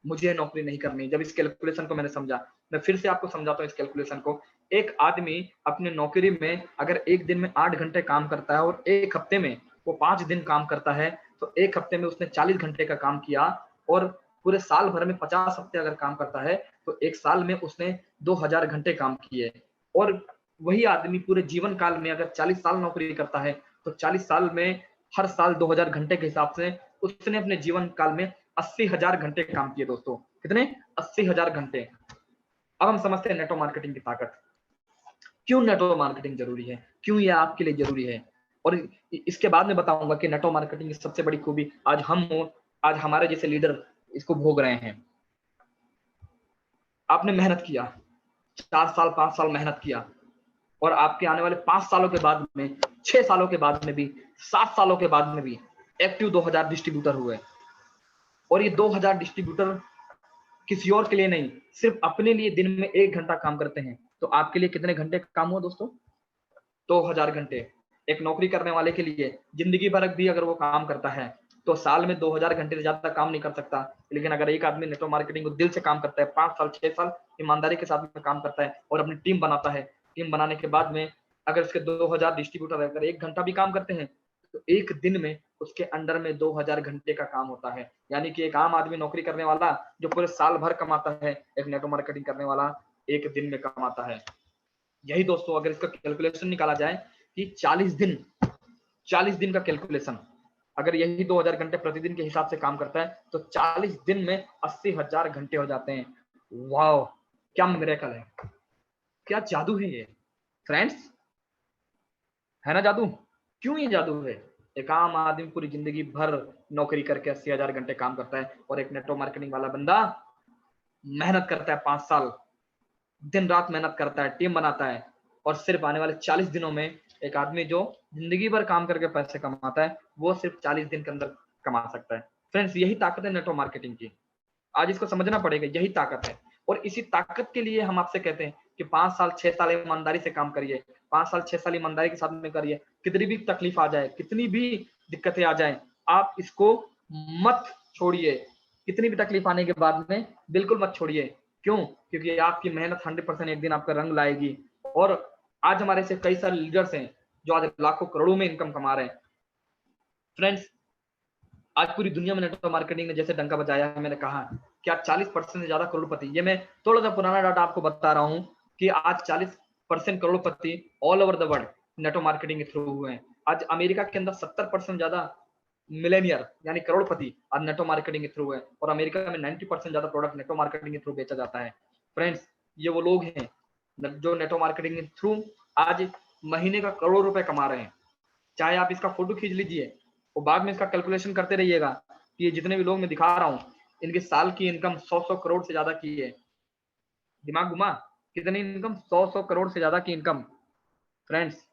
मुझे नौकरी नहीं करनी। जब इस कैलकुलेशन को मैंने समझा, मैं फिर से आपको समझाता हूँ इस कैलकुलेशन को। एक आदमी अपने नौकरी में अगर एक दिन में 8 घंटे काम करता है और एक हफ्ते में वो 5 दिन काम करता है, तो एक हफ्ते में उसने 40 घंटे का काम किया। और पूरे साल भर में 50 हफ्ते अगर काम करता है तो एक साल में उसने 2000 घंटे काम किए। और वही आदमी पूरे जीवन काल में अगर 40 साल नौकरी करता है तो 40 साल में हर साल 2000 घंटे के हिसाब से उसने अपने जीवन काल में 80,000 घंटे काम किए। दोस्तों, कितने? 80,000 घंटे। अब हम समझते हैं नेटवर्क मार्केटिंग की ताकत। क्यों नेटवर्क मार्केटिंग जरूरी है, क्यों ये आपके लिए जरूरी है, और इसके बाद में बताऊंगा कि नेटवर्क मार्केटिंग की सबसे बड़ी खूबी आज हमारे जैसे लीडर इसको भोग रहे हैं। आपने मेहनत किया, 4 साल 5 साल मेहनत किया, और आपके आने वाले 5 सालों के बाद में, 6 सालों के बाद में भी, 7 सालों के बाद में भी एक्टिव 2000 डिस्ट्रीब्यूटर हुए। और ये 2000 डिस्ट्रीब्यूटर किसी और के लिए नहीं, सिर्फ अपने लिए दिन में 1 घंटा काम करते हैं। तो आपके लिए कितने घंटे काम हुआ दोस्तों? 2000 घंटे। एक नौकरी करने वाले के लिए जिंदगी भर भी अगर वो काम करता है तो साल में 2000 घंटे से ज्यादा काम नहीं कर सकता। लेकिन अगर एक आदमी नेटवर्क मार्केटिंग को दिल से काम करता है, 5 साल 6 साल ईमानदारी के साथ में काम करता है और अपनी टीम बनाता है, टीम बनाने के बाद में अगर उसके 2000 डिस्ट्रीब्यूटर अगर 1 घंटा भी काम करते हैं तो एक दिन में उसके अंडर में 2000 घंटे का काम होता है। यानी कि एक आम आदमी नौकरी करने वाला जो पूरे साल भर कमाता है, एक नेटवर्क मार्केटिंग करने वाला एक दिन में कमाता है। यही दोस्तों, अगर इसका कैलकुलेशन निकाला जाए कि 40 दिन का कैलकुलेशन, अगर यही 2000 घंटे प्रतिदिन के हिसाब से काम करता है तो 40 दिन में 80,000 घंटे हो जाते हैं। वाह, क्या मिरेकल है, क्या जादू है ये फ्रेंड्स, है ना जादू? क्यों ये जादू है? एक आम आदमी पूरी जिंदगी भर नौकरी करके 80,000 घंटे काम करता है और एक नेटवर्क मार्केटिंग वाला बंदा मेहनत करता है 5 साल, दिन रात मेहनत करता है, टीम बनाता है, और सिर्फ आने वाले 40 दिनों में एक आदमी जो जिंदगी भर काम करके पैसे कमाता है वो सिर्फ 40 दिन के अंदर कमा सकता है। फ्रेंड्स, यही ताकत है नेटवर्क मार्केटिंग की। आज इसको समझना पड़ेगा, यही ताकत है। और इसी ताकत के लिए हम आपसे कहते हैं कि 5 साल 6 साल ईमानदारी से काम करिए, 5 साल 6 साल ईमानदारी के साथ में करिए। कितनी भी तकलीफ आ जाए, कितनी भी दिक्कतें आ जाए, आप इसको मत छोड़िए। कितनी भी तकलीफ आने के बाद में बिल्कुल मत छोड़िए। क्यों? क्योंकि आपकी मेहनत 100% एक दिन आपका रंग लाएगी। और आज हमारे से कई सारे लीडर्स हैं जो आज लाखों करोड़ों में इनकम कमा रहे हैं। फ्रेंड्स, आज पूरी दुनिया में नेटवर्क मार्केटिंग ने जैसे डंका बजाया है, मैंने कहा कि आज 40% से ज्यादा करोड़पति, ये मैं थोड़ा सा पुराना डाटा आपको बता रहा हूँ कि आज 40% करोड़पति all over the world network marketing के थ्रू हुए हैं। आज अमेरिका के अंदर 70% ज्यादा मिलेनियर यानी करोड़पति आज नेटवर्क मार्केटिंग के थ्रू है, और अमेरिका में 90% ज्यादा प्रोडक्ट नेटवर्क मार्केटिंग के थ्रू बेचा जाता है। फ्रेंड्स, ये वो लोग हैं जो नेटवर्क मार्केटिंग के थ्रू आज महीने का करोड़ों रुपए कमा रहे हैं। चाहे आप इसका फोटो खींच लीजिए और बाद में इसका कैलकुलेशन करते रहिएगा कि ये जितने भी लोग मैं दिखा रहा हूँ, इनके साल की इनकम 100 करोड़ से ज्यादा की है। दिमाग घुमा, कितनी इनकम? 100 करोड़ से ज्यादा की इनकम। फ्रेंड्स,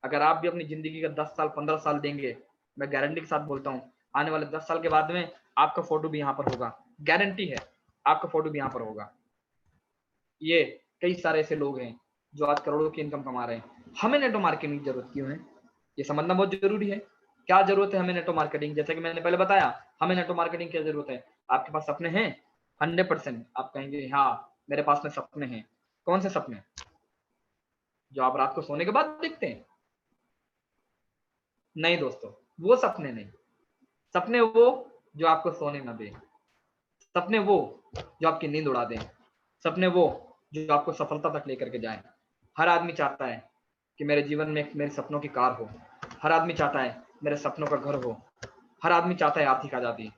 अगर आप भी अपनी जिंदगी का 10 साल 15 साल देंगे, मैं गारंटी के साथ बोलता हूँ, आने वाले 10 साल के बाद में आपका फोटो भी यहाँ पर होगा। गारंटी है, आपका फोटो भी यहाँ पर होगा। ये कई सारे ऐसे लोग हैं जो आज करोड़ों की इनकम कमा रहे हैं। हमें नेटवर्क मार्केटिंग की जरूरत क्यों है, ये समझना बहुत जरूरी है। क्या जरूरत है हमें नेटवर्क मार्केटिंग? जैसे कि मैंने पहले बताया, हमें नेटवर्क मार्केटिंग की जरूरत है। आपके पास सपने हैं? 100% आप कहेंगे हाँ मेरे पास में सपने हैं। कौन से सपने? जो आप रात को सोने के बाद देखते हैं? नहीं दोस्तों, वो सपने नहीं। सपने वो जो आपको सोने ना दे, सपने वो जो आपकी नींद उड़ा दें, सपने वो जो आपको सफलता तक लेकर के जाए। हर आदमी चाहता है कि मेरे जीवन में मेरे सपनों की कार हो, हर आदमी चाहता है मेरे सपनों का घर हो, हर आदमी चाहता है आर्थिक आजादी,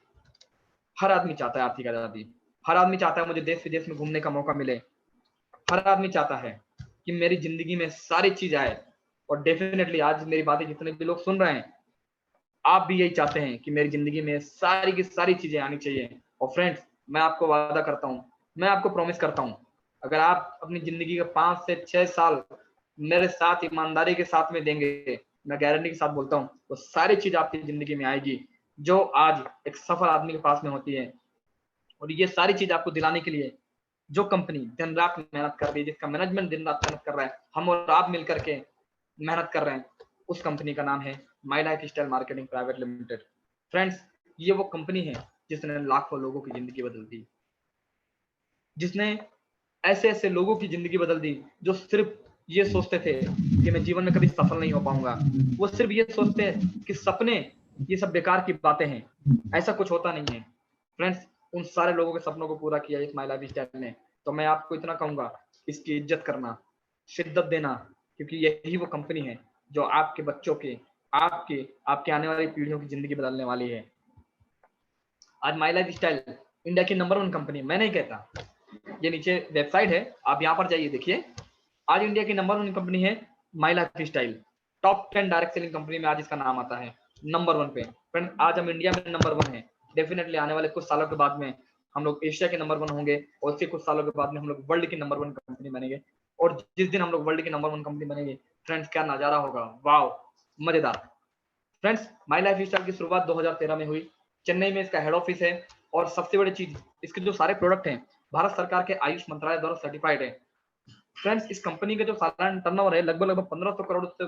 हर आदमी चाहता है आर्थिक आजादी, हर आदमी चाहता है मुझे देश विदेश में घूमने का मौका मिले, हर आदमी चाहता है कि मेरी जिंदगी में सारी चीज आए। और डेफिनेटली आज मेरी बातें जितने भी लोग सुन रहे हैं, आप भी यही चाहते हैं कि मेरी जिंदगी में सारी की सारी चीजें आनी चाहिए। और फ्रेंड्स, मैं आपको वादा करता हूँ, मैं आपको प्रॉमिस करता हूँ, अगर आप अपनी जिंदगी के 5 से 6 साल मेरे साथ ईमानदारी के साथ में देंगे, मैं गारंटी के साथ बोलता हूँ वो सारी चीज आपकी जिंदगी में आएगी जो आज एक सफल आदमी के पास में होती है। और ये सारी चीज आपको दिलाने के लिए जो कंपनी दिन रात मेहनत कर रही है, जिसका मैनेजमेंट दिन रात मेहनत कर रहा है, हम और आप मिलकर के मेहनत कर रहे हैं, उस कंपनी का नाम है my life style marketing private limited. Friends, ये वो कंपनी है जिसने लाखों लोगों की जिंदगी बदल दी, जिसने ऐसे ऐसे लोगों की जिंदगी बदल दी जो सिर्फ ये सोचते थे कि मैं जीवन में कभी सफल नहीं हो पाऊंगा। वो सिर्फ ये सोचते हैं कि सपने ये सब बेकार की बातें हैं, ऐसा कुछ होता नहीं है। फ्रेंड्स, उन सारे लोगों के सपनों को पूरा किया इस माई लाइफ स्टाइल ने। तो मैं आपको इतना कहूंगा, इसकी इज्जत करना, शिद्दत देना, क्योंकि यही वो कंपनी है जो आपके बच्चों के, आपके आपके आने वाली पीढ़ियों की जिंदगी बदलने वाली है। आज माई लाइफ स्टाइल इंडिया की नंबर 1 कंपनी, मैं नहीं कहता, ये नीचे वेबसाइट है, आप यहाँ पर जाइए देखिए। आज इंडिया की नंबर 1 कंपनी है my life style. Top 10 direct selling company में आज इसका नाम आता है नंबर 1 पे। फ्रेंड, आज हम इंडिया में नंबर 1 है। डेफिनेटली आने वाले कुछ सालों के बाद में हम लोग एशिया के नंबर 1 होंगे, और उसके कुछ सालों के बाद में हम लोग वर्ल्ड की नंबर 1 कंपनी बनेंगे। और जिस दिन हम लोग वर्ल्ड की नंबर 1 कंपनी बनेंगे, फ्रेंड्स क्या नजारा होगा, वाओ, मजेदार। फ्रेंड्स, माई लाइफ स्टाइल की शुरुआत 2013 में हुई। चेन्नई में इसका हेड ऑफिस है। और सबसे बड़ी चीज, इसके जो सारे प्रोडक्ट हैं भारत सरकार के आयुष मंत्रालय द्वारा सर्टिफाइड है। फ्रेंड्स, इस कंपनी का जो सालाना टर्नओवर है लगभग 1500 करोड़ से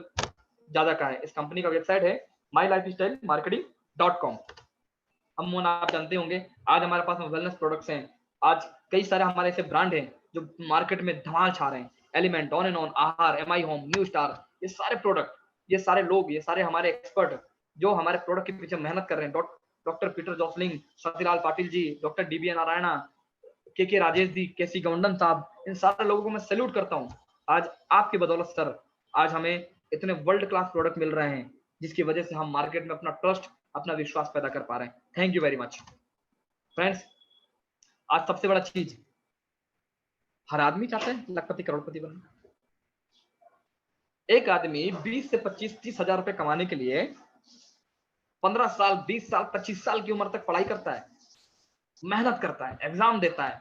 ज्यादा का है। इस कंपनी का वेबसाइट है mylifestyle.marketing.com। अमूमन आप जानते होंगे आज हमारे पास में वेलनेस प्रोडक्ट्स हैं। आज कई सारे हमारे ऐसे ब्रांड हैं जो मार्केट में धमाल छा रहे हैं। एलिमेंट, ऑन एंड ऑन, आहार, एमआई होम, न्यू स्टार, ये सारे प्रोडक्ट, ये सारे लोग, ये सारे हमारे एक्सपर्ट जो हमारे प्रोडक्ट के पीछे मेहनत कर रहे हैं, doctor Peter जोसलिंग, Satyalal Patil ji, doctor dB Narayana, के राजेश जी, केसी गौंडन साहब, इन सारे लोगों को मैं सैल्यूट करता हूं। आज आपकी बदौलत सर, आज हमें इतने वर्ल्ड क्लास प्रोडक्ट मिल रहे हैं जिसकी वजह से हम मार्केट में अपना ट्रस्ट, अपना विश्वास पैदा कर पा रहे हैं। Thank you very much. Friends, आज सबसे बड़ा चीज, हर आदमी चाहता है लखपति करोड़पति बनना। एक आदमी 20 से 25 30 हजार रुपए कमाने के लिए 15 साल 20 साल 25 साल की उम्र तक पढ़ाई करता है, मेहनत करता है, एग्जाम देता है,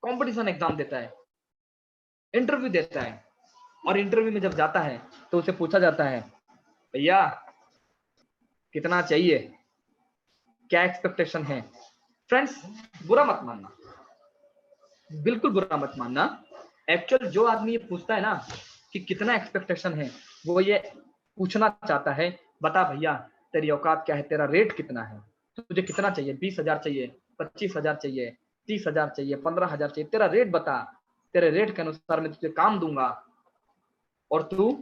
कंपटीशन एग्जाम देता है, इंटरव्यू देता है। और इंटरव्यू में जब जाता है तो उसे पूछा जाता है, भैया कितना चाहिए, क्या एक्सपेक्टेशन है? फ्रेंड्स बुरा मत मानना, बिल्कुल बुरा मत मानना। एक्चुअल जो आदमी ये पूछता है ना कि कितना एक्सपेक्टेशन है, वो ये पूछना चाहता है, बता भैया तेरी औकात क्या है, तेरा रेट कितना है, तुझे कितना चाहिए, 20,000 चाहिए, 25,000 चाहिए, 30,000 चाहिए, 15,000 चाहिए, तेरा रेट बता, तेरे रेट के अनुसार मैं तुझे काम दूंगा और तू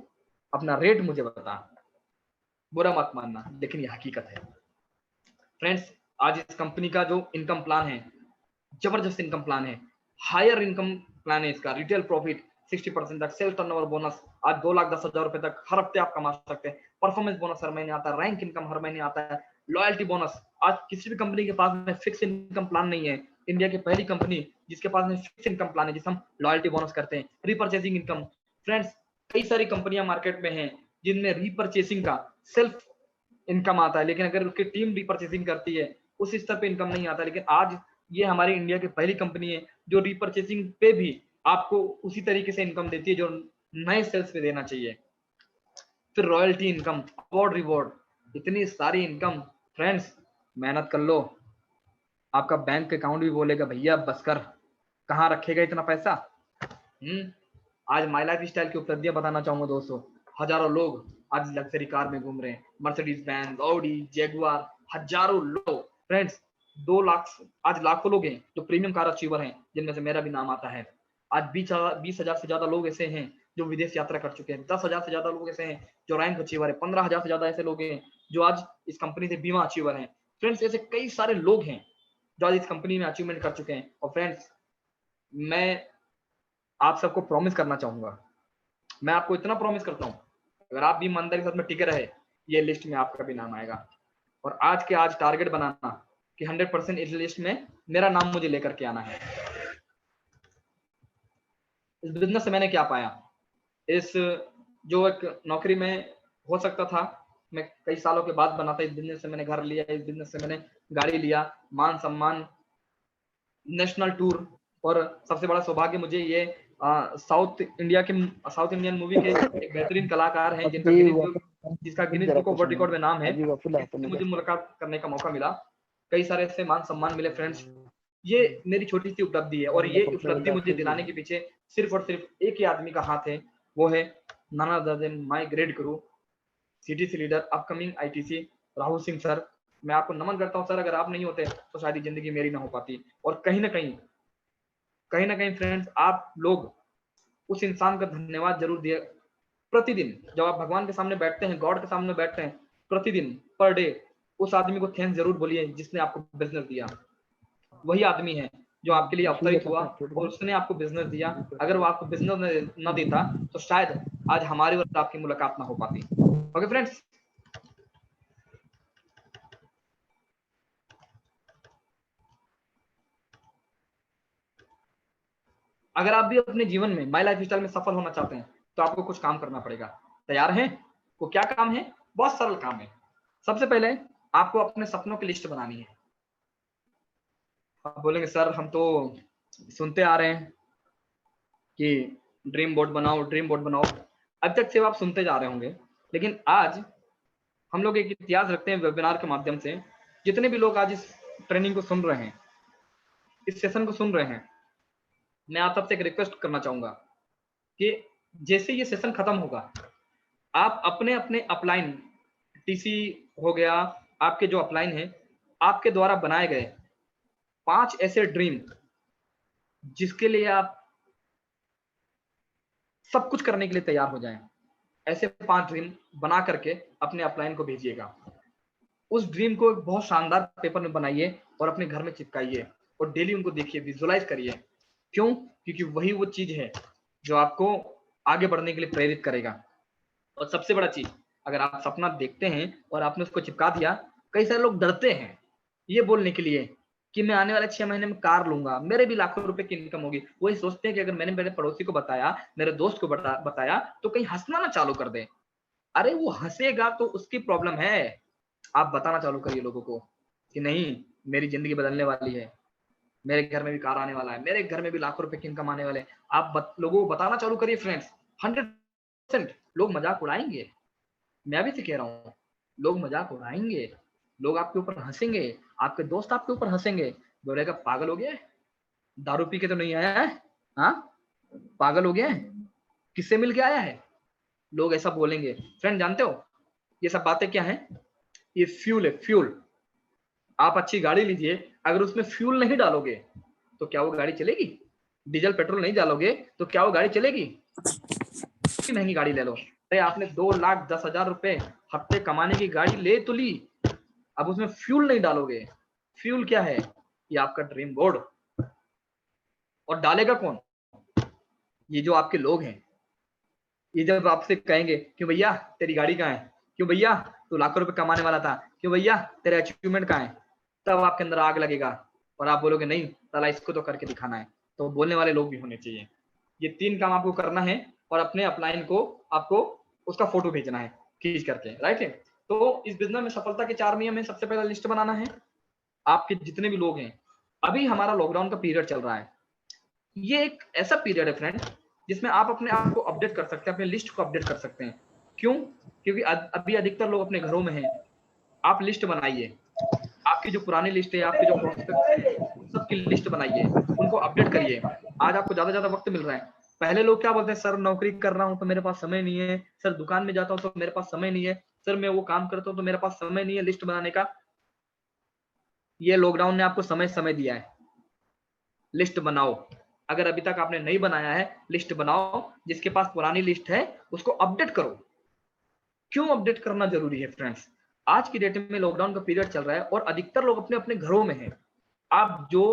अपना रेट मुझे बता। बुरा मत मानना, लेकिन ये हकीकत है। फ्रेंड्स आज इस कंपनी का जो इनकम प्लान है, जबरदस्त इनकम प्लान है, हायर इनकम प्लान है इसका। रिटेल प्रॉफिट 60% तक, सेल्स टर्नओवर बोनस आज 2,10,000 रुपए तक हर हफ्ते आप कमा सकते हैं। परफॉर्मेंस बोनस हर महीने आता है, रैंक इनकम हर महीने आता है, लॉयल्टी बोनस। आज किसी भी कंपनी के पास में फिक्स इनकम प्लान नहीं है। इंडिया की पहली कंपनी जिसके पास में फिक्स इनकम प्लान है, जिसे हम लॉयल्टी बोनस करते हैं। रीपर्चेसिंग इनकम, फ्रेंड्स कई सारी कंपनियां मार्केट में हैं जिनमें रीपर्चेसिंग का सेल्फ इनकम आता है, लेकिन अगर उसकी टीम रीपर्चेसिंग करती है उस स्तर पे इनकम नहीं आता। लेकिन आज ये हमारी इंडिया की पहली कंपनी है जो रीपर्चेसिंग पे भी आपको उसी तरीके से इनकम देती है जो नए सेल्स पे देना चाहिए। फिर रॉयल्टी इनकम, अवार्ड रिवॉर्ड, इतनी सारी इनकम। फ्रेंड्स मेहनत कर लो, आपका बैंक अकाउंट भी बोलेगा भैया बस कर, कहाँ रखेगा इतना पैसा। आज माई लाइफ स्टाइल की उपलब्धियां बताना चाहूंगा दोस्तों। हजारों लोग आज लग्जरी कार में घूम रहे हैं, मर्सिडीज बेंज, ऑडी, जैगुआर, हजारों लोग। फ्रेंड्स 2 लाख, आज लाखों लोग हैं जो प्रीमियम कार अचीवर हैं, जिनमें से मेरा भी नाम आता है। आज 20,000 से ज्यादा लोग ऐसे हैं जो विदेश यात्रा कर चुके हैं। 10,000 से ज्यादा लोग ऐसे हैं जो रैंक अचीवर है। 15,000 से ज्यादा ऐसे लोग हैं जो आज इस कंपनी से बीमा अचीवर हैं। फ्रेंड्स ऐसे कई सारे लोग हैं जो आज इस कंपनी में अचीवमेंट कर चुके हैं। और फ्रेंड्स मैं आप सबको प्रॉमिस करना चाहूंगा, मैं आपको इतना प्रॉमिस करता हूँ, अगर आप भी ईमानदारी के साथ में टिके रहे, ये लिस्ट में आपका भी नाम आएगा। और आज के आज टारगेट बनाना कि 100% इस लिस्ट में मेरा नाम मुझे लेकर के आना है। इस बिजनेस से मैंने क्या पाया, इस जो एक नौकरी में हो सकता था मैं कई सालों के बाद बनाता, इस बिजनेस से मैंने घर लिया, इस बिजनेस से मैंने गाड़ी लिया, मान सम्मान, नेशनल टूर। और सबसे बड़ा सौभाग्य मुझे ये साउथ इंडियन मूवी के एक बेहतरीन कलाकार हैं जिसका Guinness book of world record में नाम है, मुझे मुलाकात करने का मौका मिला। कई सारे ऐसे मान सम्मान मिले। फ्रेंड्स ये मेरी छोटी सी उपलब्धि है, और ये उपलब्धि मुझे दिलाने के पीछे सिर्फ और सिर्फ एक ही आदमी का हाथ है, वो है नाना दादन my great Guru, CTC leader, upcoming ITC, Rahul Singh sir. मैं आपको नमन करता हूँ सर, अगर आप नहीं होते तो शायद ये जिंदगी मेरी ना हो पाती। और कहीं ना कहीं फ्रेंड्स आप लोग उस इंसान का धन्यवाद जरूर दिए। प्रतिदिन जब आप भगवान के सामने बैठते हैं, गॉड के सामने बैठते हैं, प्रतिदिन पर डे उस आदमी को थैंक्स जरूर बोलिए जिसने आपको बिजनेस दिया। वही आदमी है जो आपके लिए अवतरित हुआ और उसने आपको बिजनेस दिया। अगर वो आपको बिजनेस न देता तो शायद आज हमारी और आपकी मुलाकात ना हो पाती। ओके फ्रेंड्स, अगर आप भी अपने जीवन में माई लाइफ स्टाइल में सफल होना चाहते हैं तो आपको कुछ काम करना पड़ेगा। तैयार हैं? वो क्या काम है? बहुत सरल काम है। सबसे पहले आपको अपने सपनों की लिस्ट बनानी है। आप बोलेंगे सर हम तो सुनते आ रहे हैं कि ड्रीम बोर्ड बनाओ, ड्रीम बोर्ड बनाओ। अब तक से आप सुनते जा रहे होंगे, लेकिन आज हम लोग एक इतिहास रखते हैं वेबिनार के माध्यम से। जितने भी लोग आज इस ट्रेनिंग को सुन रहे हैं, इस सेशन को सुन रहे हैं, मैं आप सबसे एक रिक्वेस्ट करना चाहूंगा कि जैसे ये सेशन खत्म होगा, आप अपने अपने अपलाइन, टीसी हो गया, आपके जो अपलाइन है, आपके द्वारा बनाए गए 5 ऐसे ड्रीम जिसके लिए आप सब कुछ करने के लिए तैयार हो जाएं, ऐसे 5 ड्रीम बना करके अपने अपलाइन को भेजिएगा। उस ड्रीम को एक बहुत शानदार पेपर में बनाइए और अपने घर में चिपकाइए और डेली उनको देखिए, विजुअलाइज करिए। क्यों? क्योंकि वही वो चीज है जो आपको आगे बढ़ने के लिए प्रेरित करेगा। और सबसे बड़ा चीज, अगर आप सपना देखते हैं और आपने उसको चिपका दिया, कई सारे लोग डरते हैं ये बोलने के लिए कि मैं आने वाले 6 महीने में कार लूंगा, मेरे भी लाखों रुपए की इनकम होगी। वही सोचते हैं कि अगर मैंने मेरे पड़ोसी को बताया, मेरे दोस्त को बताया तो कहीं हंसना ना चालू कर दे। अरे वो हंसेगा तो उसकी प्रॉब्लम है, आप बताना चालू करिए लोगों को कि नहीं मेरी जिंदगी बदलने वाली है, मेरे घर में भी कार आने वाला है, मेरे घर में भी लाखों रुपए की इनकम आने वाले। आप लोगों को बताना चालू करिए। फ्रेंड्स 100% लोग मजाक उड़ाएंगे, मैं भी तो कह रहा हूँ, लोग मजाक उड़ाएंगे, लोग आपके ऊपर हंसेंगे, आपके दोस्त आपके ऊपर हंसेंगे, बोलेगा पागल हो गया है, दारू पी के तो नहीं आया है, हाँ पागल हो गया है, किससे मिल के आया है, लोग ऐसा बोलेंगे। फ्रेंड जानते हो ये सब बातें क्या है? ये फ्यूल है, फ्यूल। आप अच्छी गाड़ी लीजिए, अगर उसमें फ्यूल नहीं डालोगे तो क्या वो गाड़ी चलेगी? डीजल पेट्रोल नहीं डालोगे तो क्या वो गाड़ी चलेगी? महंगी गाड़ी ले लो, अरे आपने 2,10,000 रुपए हफ्ते कमाने की गाड़ी ले तो ली, अब उसमें फ्यूल नहीं डालोगे। फ्यूल क्या है? ये आपका ड्रीम बोर्ड। और डालेगा कौन? ये जो आपके लोग हैं। ये जब आपसे कहेंगे क्यों भैया तेरी गाड़ी कहाँ है, क्यों भैया तू लाखों रुपए कमाने वाला था, क्यों भैया तेरा अचीवमेंट कहाँ है, तब आपके अंदर आग लगेगा और आप बोलोगे नहीं साला इसको तो करके दिखाना है। तो बोलने वाले लोग भी होने चाहिए। ये 3 काम आपको करना है और अपने अपलाइन को आपको उसका फोटो भेजना है खींच करके, राइट है। तो इस बिजनेस में सफलता के 4 नियम है। सबसे पहला लिस्ट बनाना है आपके जितने भी लोग हैं। अभी हमारा लॉकडाउन का पीरियड चल रहा है, ये एक ऐसा पीरियड है फ्रेंड जिसमें आप अपने आप को अपडेट कर सकते हैं, अपने लिस्ट को अपडेट कर सकते हैं। क्यों? क्योंकि अभी अधिकतर लोग अपने घरों में हैं। आप लिस्ट बनाइए, आपकी जो पुरानी लिस्ट है, आपके जो प्रोस्पेक्ट है, उन सबकी लिस्ट बनाइए, उनको अपडेट करिए। आज आपको ज्यादा वक्त मिल रहा है। पहले लोग क्या बोलते हैं, सर नौकरी कर रहा हूं तो मेरे पास समय नहीं है, सर दुकान में जाता हूं तो मेरे पास समय नहीं है, सर मैं वो काम करता हूं तो मेरे पास समय नहीं है लिस्ट बनाने का। ये लॉकडाउन ने आपको समय दिया है, लिस्ट बनाओ। अगर अभी तक आपने नहीं बनाया है, लिस्ट बनाओ। जिसके पास पुरानी लिस्ट है उसको अपडेट करो। क्यों अपडेट करना जरूरी है फ्रेंड्स? आज की डेट में लॉकडाउन का पीरियड चल रहा है और अधिकतर लोग अपने अपने घरों में हैं। आप जो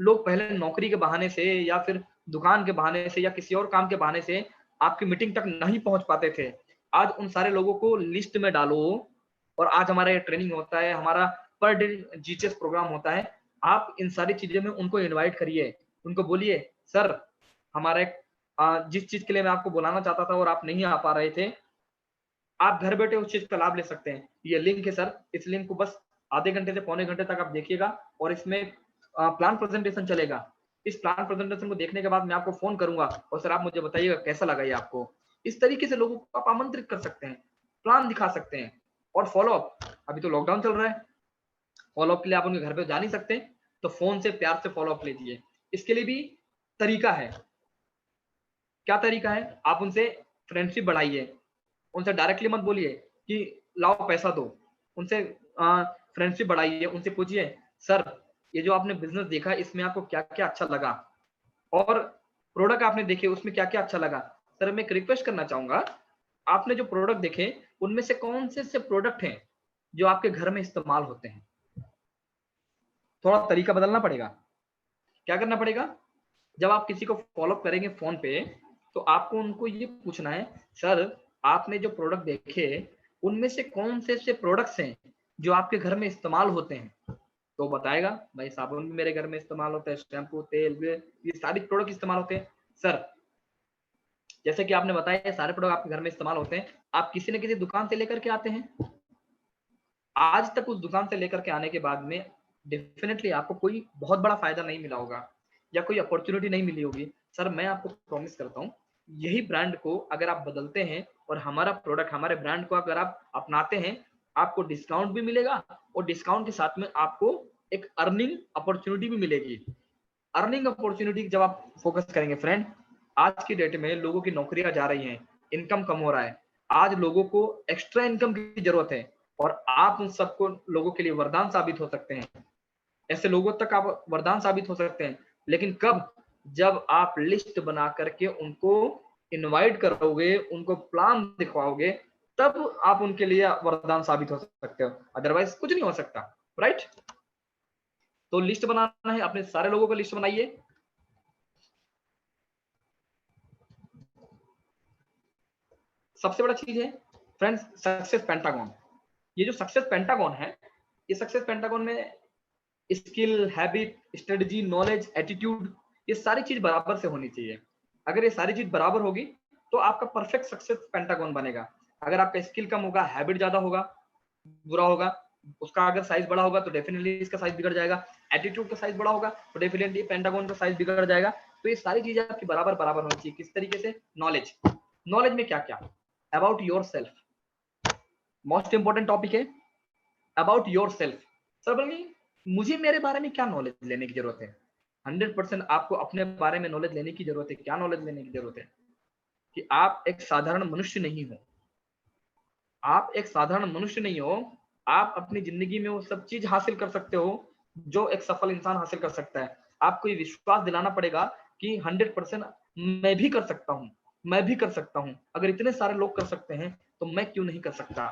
लोग पहले नौकरी के बहाने से या फिर दुकान के बहाने से या किसी और काम के बहाने से आपकी मीटिंग तक नहीं पहुंच पाते थे, आज उन सारे लोगों को लिस्ट में डालो। और आज हमारा ये ट्रेनिंग होता है, हमारा पर डे जीचेस प्रोग्राम होता है। आप इन सारी चीजें में उनको इनवाइट करिए, उनको बोलिए सर हमारा एक जिस चीज के लिए मैं आपको बुलाना चाहता था और आप नहीं आ पा रहे थे, आप घर बैठे उस चीज का लाभ ले सकते हैं। ये लिंक है सर, इस लिंक को बस आधे घंटे से पौने घंटे तक आप देखिएगा और इसमें प्लान प्रेजेंटेशन चलेगा। इस प्लान प्रेजेंटेशन को देखने के बाद मैं आपको फोन करूंगा और सर आप मुझे बताइएगा कैसा लगा ये आपको। इस तरीके से लोगों को आप आमंत्रित कर सकते हैं, प्लान दिखा सकते हैं। और फॉलोअप, अभी तो लॉकडाउन चल रहा है, फॉलोअप के लिए आप उनके घर पे जा नहीं सकते, तो फोन से प्यार से फॉलोअप लीजिए। इसके लिए भी तरीका है। क्या तरीका है? आप उनसे फ्रेंडशिप बढ़ाइए, उनसे डायरेक्टली मत बोलिए कि लाओ पैसा दो, उनसे फ्रेंडशिप बढ़ाइए, उनसे पूछिए सर ये जो आपने बिजनेस देखा इसमें आपको क्या क्या अच्छा लगा, और प्रोडक्ट आपने देखे उसमें क्या क्या अच्छा लगा। सर मैं एक रिक्वेस्ट करना चाहूंगा, आपने जो प्रोडक्ट देखे उनमें से कौन से प्रोडक्ट हैं जो आपके घर में इस्तेमाल होते हैं। थोड़ा तरीका बदलना पड़ेगा। क्या करना पड़ेगा? जब आप किसी को फॉलोअप करेंगे फोन पे, तो आपको उनको ये पूछना है सर आपने जो प्रोडक्ट देखे उनमें से कौन से प्रोडक्ट्स हैं जो आपके घर में इस्तेमाल होते हैं। तो बताएगा भाई साबुन भी मेरे घर में इस्तेमाल होता है, शैम्पू तेल ये सारे प्रोडक्ट इस्तेमाल होते हैं। सर जैसे कि आपने बताया ये सारे प्रोडक्ट आपके घर में इस्तेमाल होते हैं, आप किसी न किसी दुकान से लेकर के आते हैं, आज तक उस दुकान से लेकर के आने के बाद में डेफिनेटली आपको कोई बहुत बड़ा फायदा नहीं मिला होगा या कोई अपॉर्चुनिटी नहीं मिली होगी। सर मैं आपको प्रॉमिस करता हूँ, यही ब्रांड को अगर आप बदलते हैं और हमारा प्रोडक्ट हमारे ब्रांड को अगर आप अपनाते हैं, आपको डिस्काउंट भी मिलेगा और डिस्काउंट के साथ में आपको एक अर्निंग अपॉर्चुनिटी भी मिलेगी। अर्निंग अपॉर्चुनिटी जब आप फोकस करेंगे फ्रेंड, आज की डेट में लोगों की नौकरियां जा रही हैं, इनकम कम हो रहा है, आज लोगों को एक्स्ट्रा इनकम की जरूरत है और आप उन सबको लोगोगे के लिए वरदान साबित हो सकते हैं। ऐसे लोगों तक आप वरदान साबित हो सकते हैं, लेकिन कब? जब आप लिस्ट बना करके उनको इनवाइट करोगे, उनको प्लान दिखवाओगे, तब आप उनके लिए वरदान साबित हो सकते हो, अदरवाइज कुछ नहीं हो सकता, राइट। तो लिस्ट बनाना है, अपने सारे लोगों का लिस्ट बनाइए। सबसे बड़ा चीज है फ्रेंड्स सक्सेस पेंटागन। ये जो सक्सेस पेंटागन है, ये सक्सेस पेंटागन में skill, habit, strategy, knowledge, attitude, ये सारी चीज बराबर से होनी चाहिए। अगर ये सारी चीज बराबर होगी तो आपका परफेक्ट सक्सेस पेंटागन बनेगा। अगर आपका स्किल कम होगा, हैबिट ज्यादा होगा, बुरा होगा, उसका अगर साइज बड़ा होगा तो डेफिनेटली इसका साइज बिगड़ जाएगा, एटीट्यूड का साइज बड़ा होगा तो डेफिनेटली पेंटागन का साइज बिगड़ जाएगा। तो ये सारी चीजें आपकी बराबर बराबर होनी चाहिए। किस तरीके से? नॉलेज, नॉलेज में क्या क्या? About your self, most important topic है अबाउट योर सेल्फ। सर बोलिए मुझे मेरे बारे में क्या नॉलेज लेने की जरूरत है? 100% आपको अपने बारे में नॉलेज लेने की जरूरत है। क्या नॉलेज लेने की जरूरत है? कि आप एक साधारण मनुष्य नहीं हो। आप एक साधारण मनुष्य नहीं हो। आप अपनी जिंदगी में वो सब चीज हासिल कर सकते हो जो एक सफल इंसान हासिल कर सकता है। आपको ये विश्वास दिलाना पड़ेगा कि 100% मैं भी कर सकता हूँ, मैं भी कर सकता हूँ। अगर इतने सारे लोग कर सकते हैं तो मैं क्यों नहीं कर सकता?